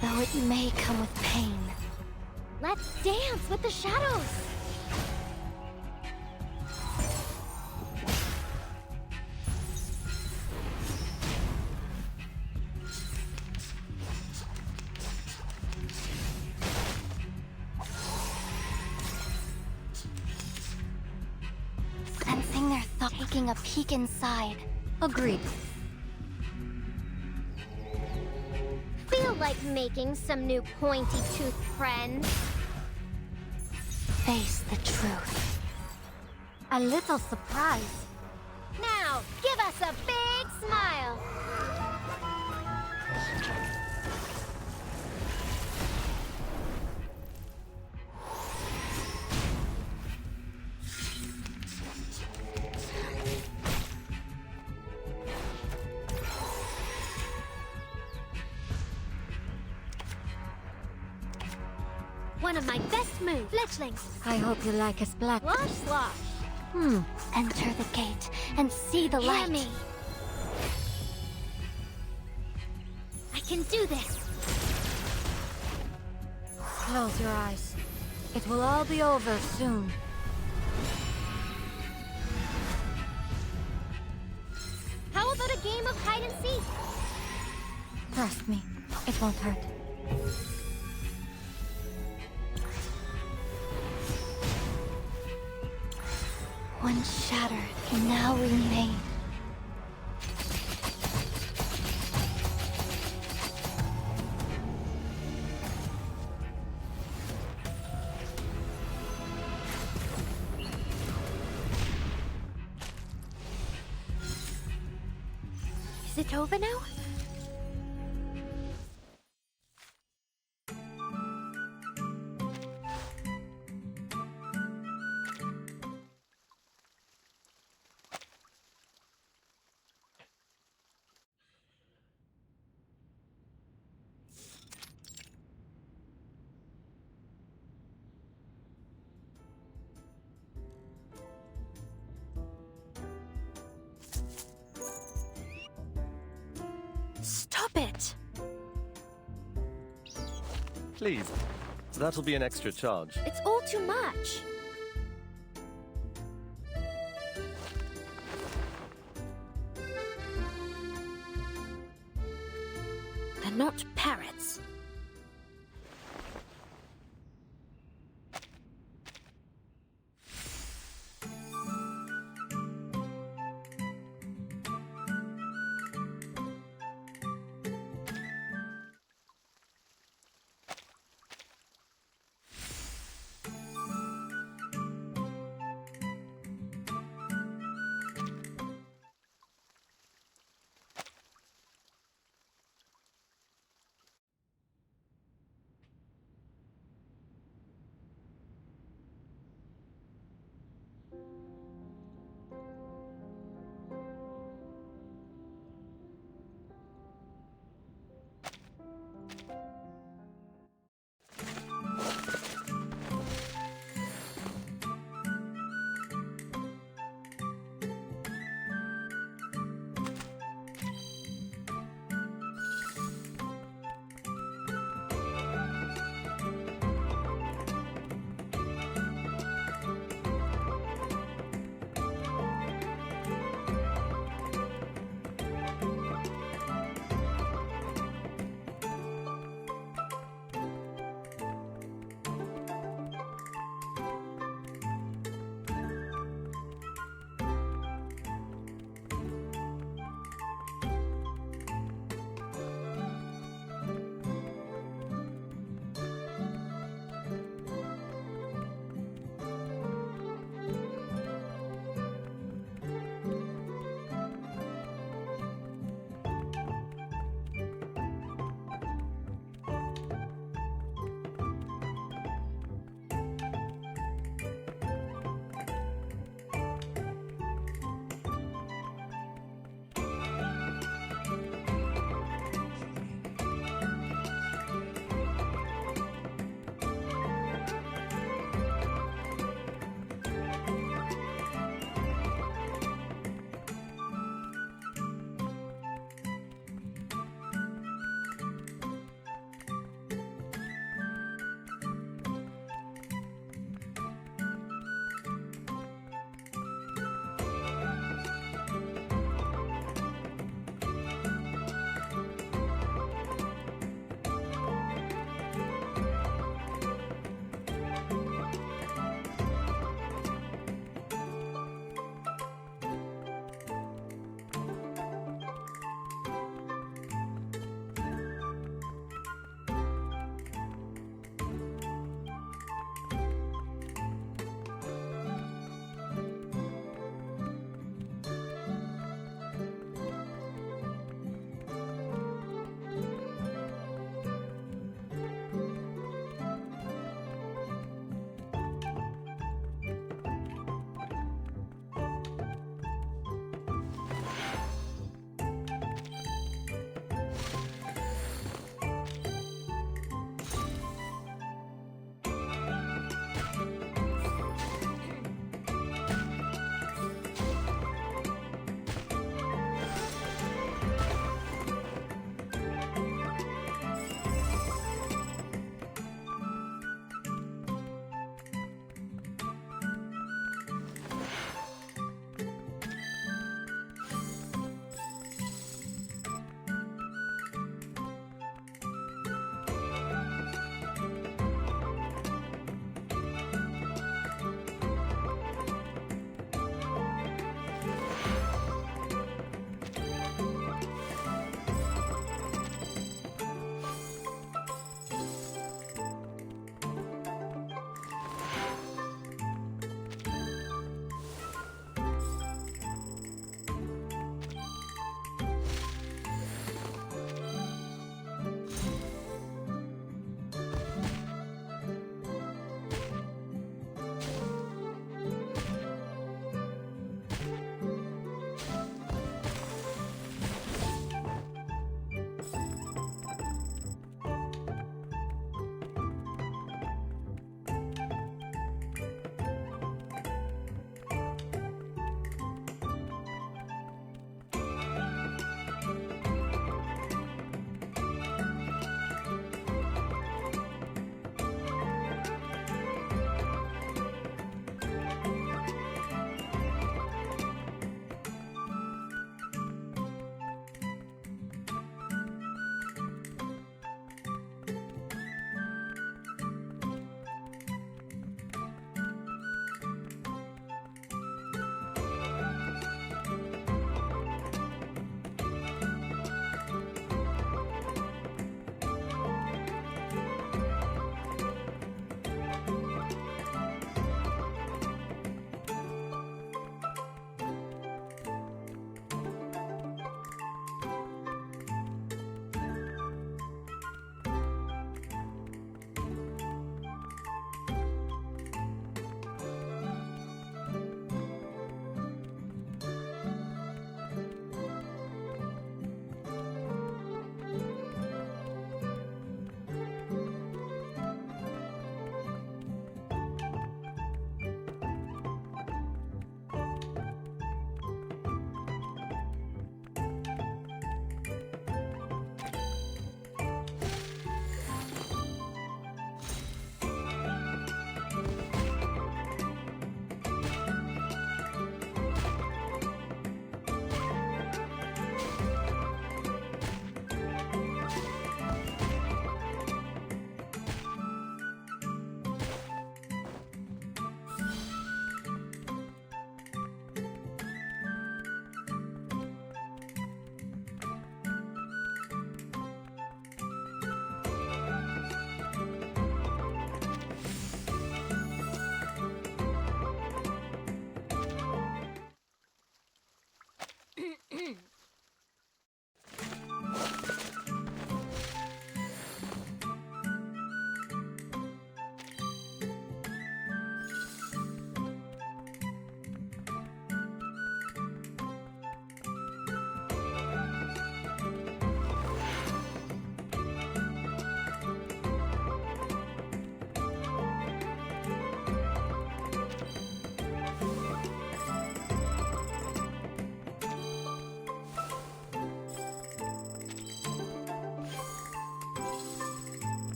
Speaker 2: Though it may come with pain. Let's dance with the shadows! Sensing their thoughts, taking a peek inside.
Speaker 17: Agreed.
Speaker 2: Feel like making some new pointy-toothed friends? Face the truth.
Speaker 17: A little surprise.
Speaker 2: Now, give us a big smile! One of my best moves. Fletchlings.
Speaker 17: I hope you like us black.
Speaker 2: Slosh, slosh. Enter the gate and see the light. Me. I can do this.
Speaker 17: Close your eyes. It will all be over soon.
Speaker 2: How about a game of hide and seek?
Speaker 17: Trust me, it won't hurt.
Speaker 2: One shattered, now remain. Is it over now?
Speaker 3: Stop it!
Speaker 7: Please. That'll be an extra charge.
Speaker 2: It's all too much.
Speaker 3: They're not parrots.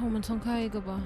Speaker 5: 我们重开一个吧。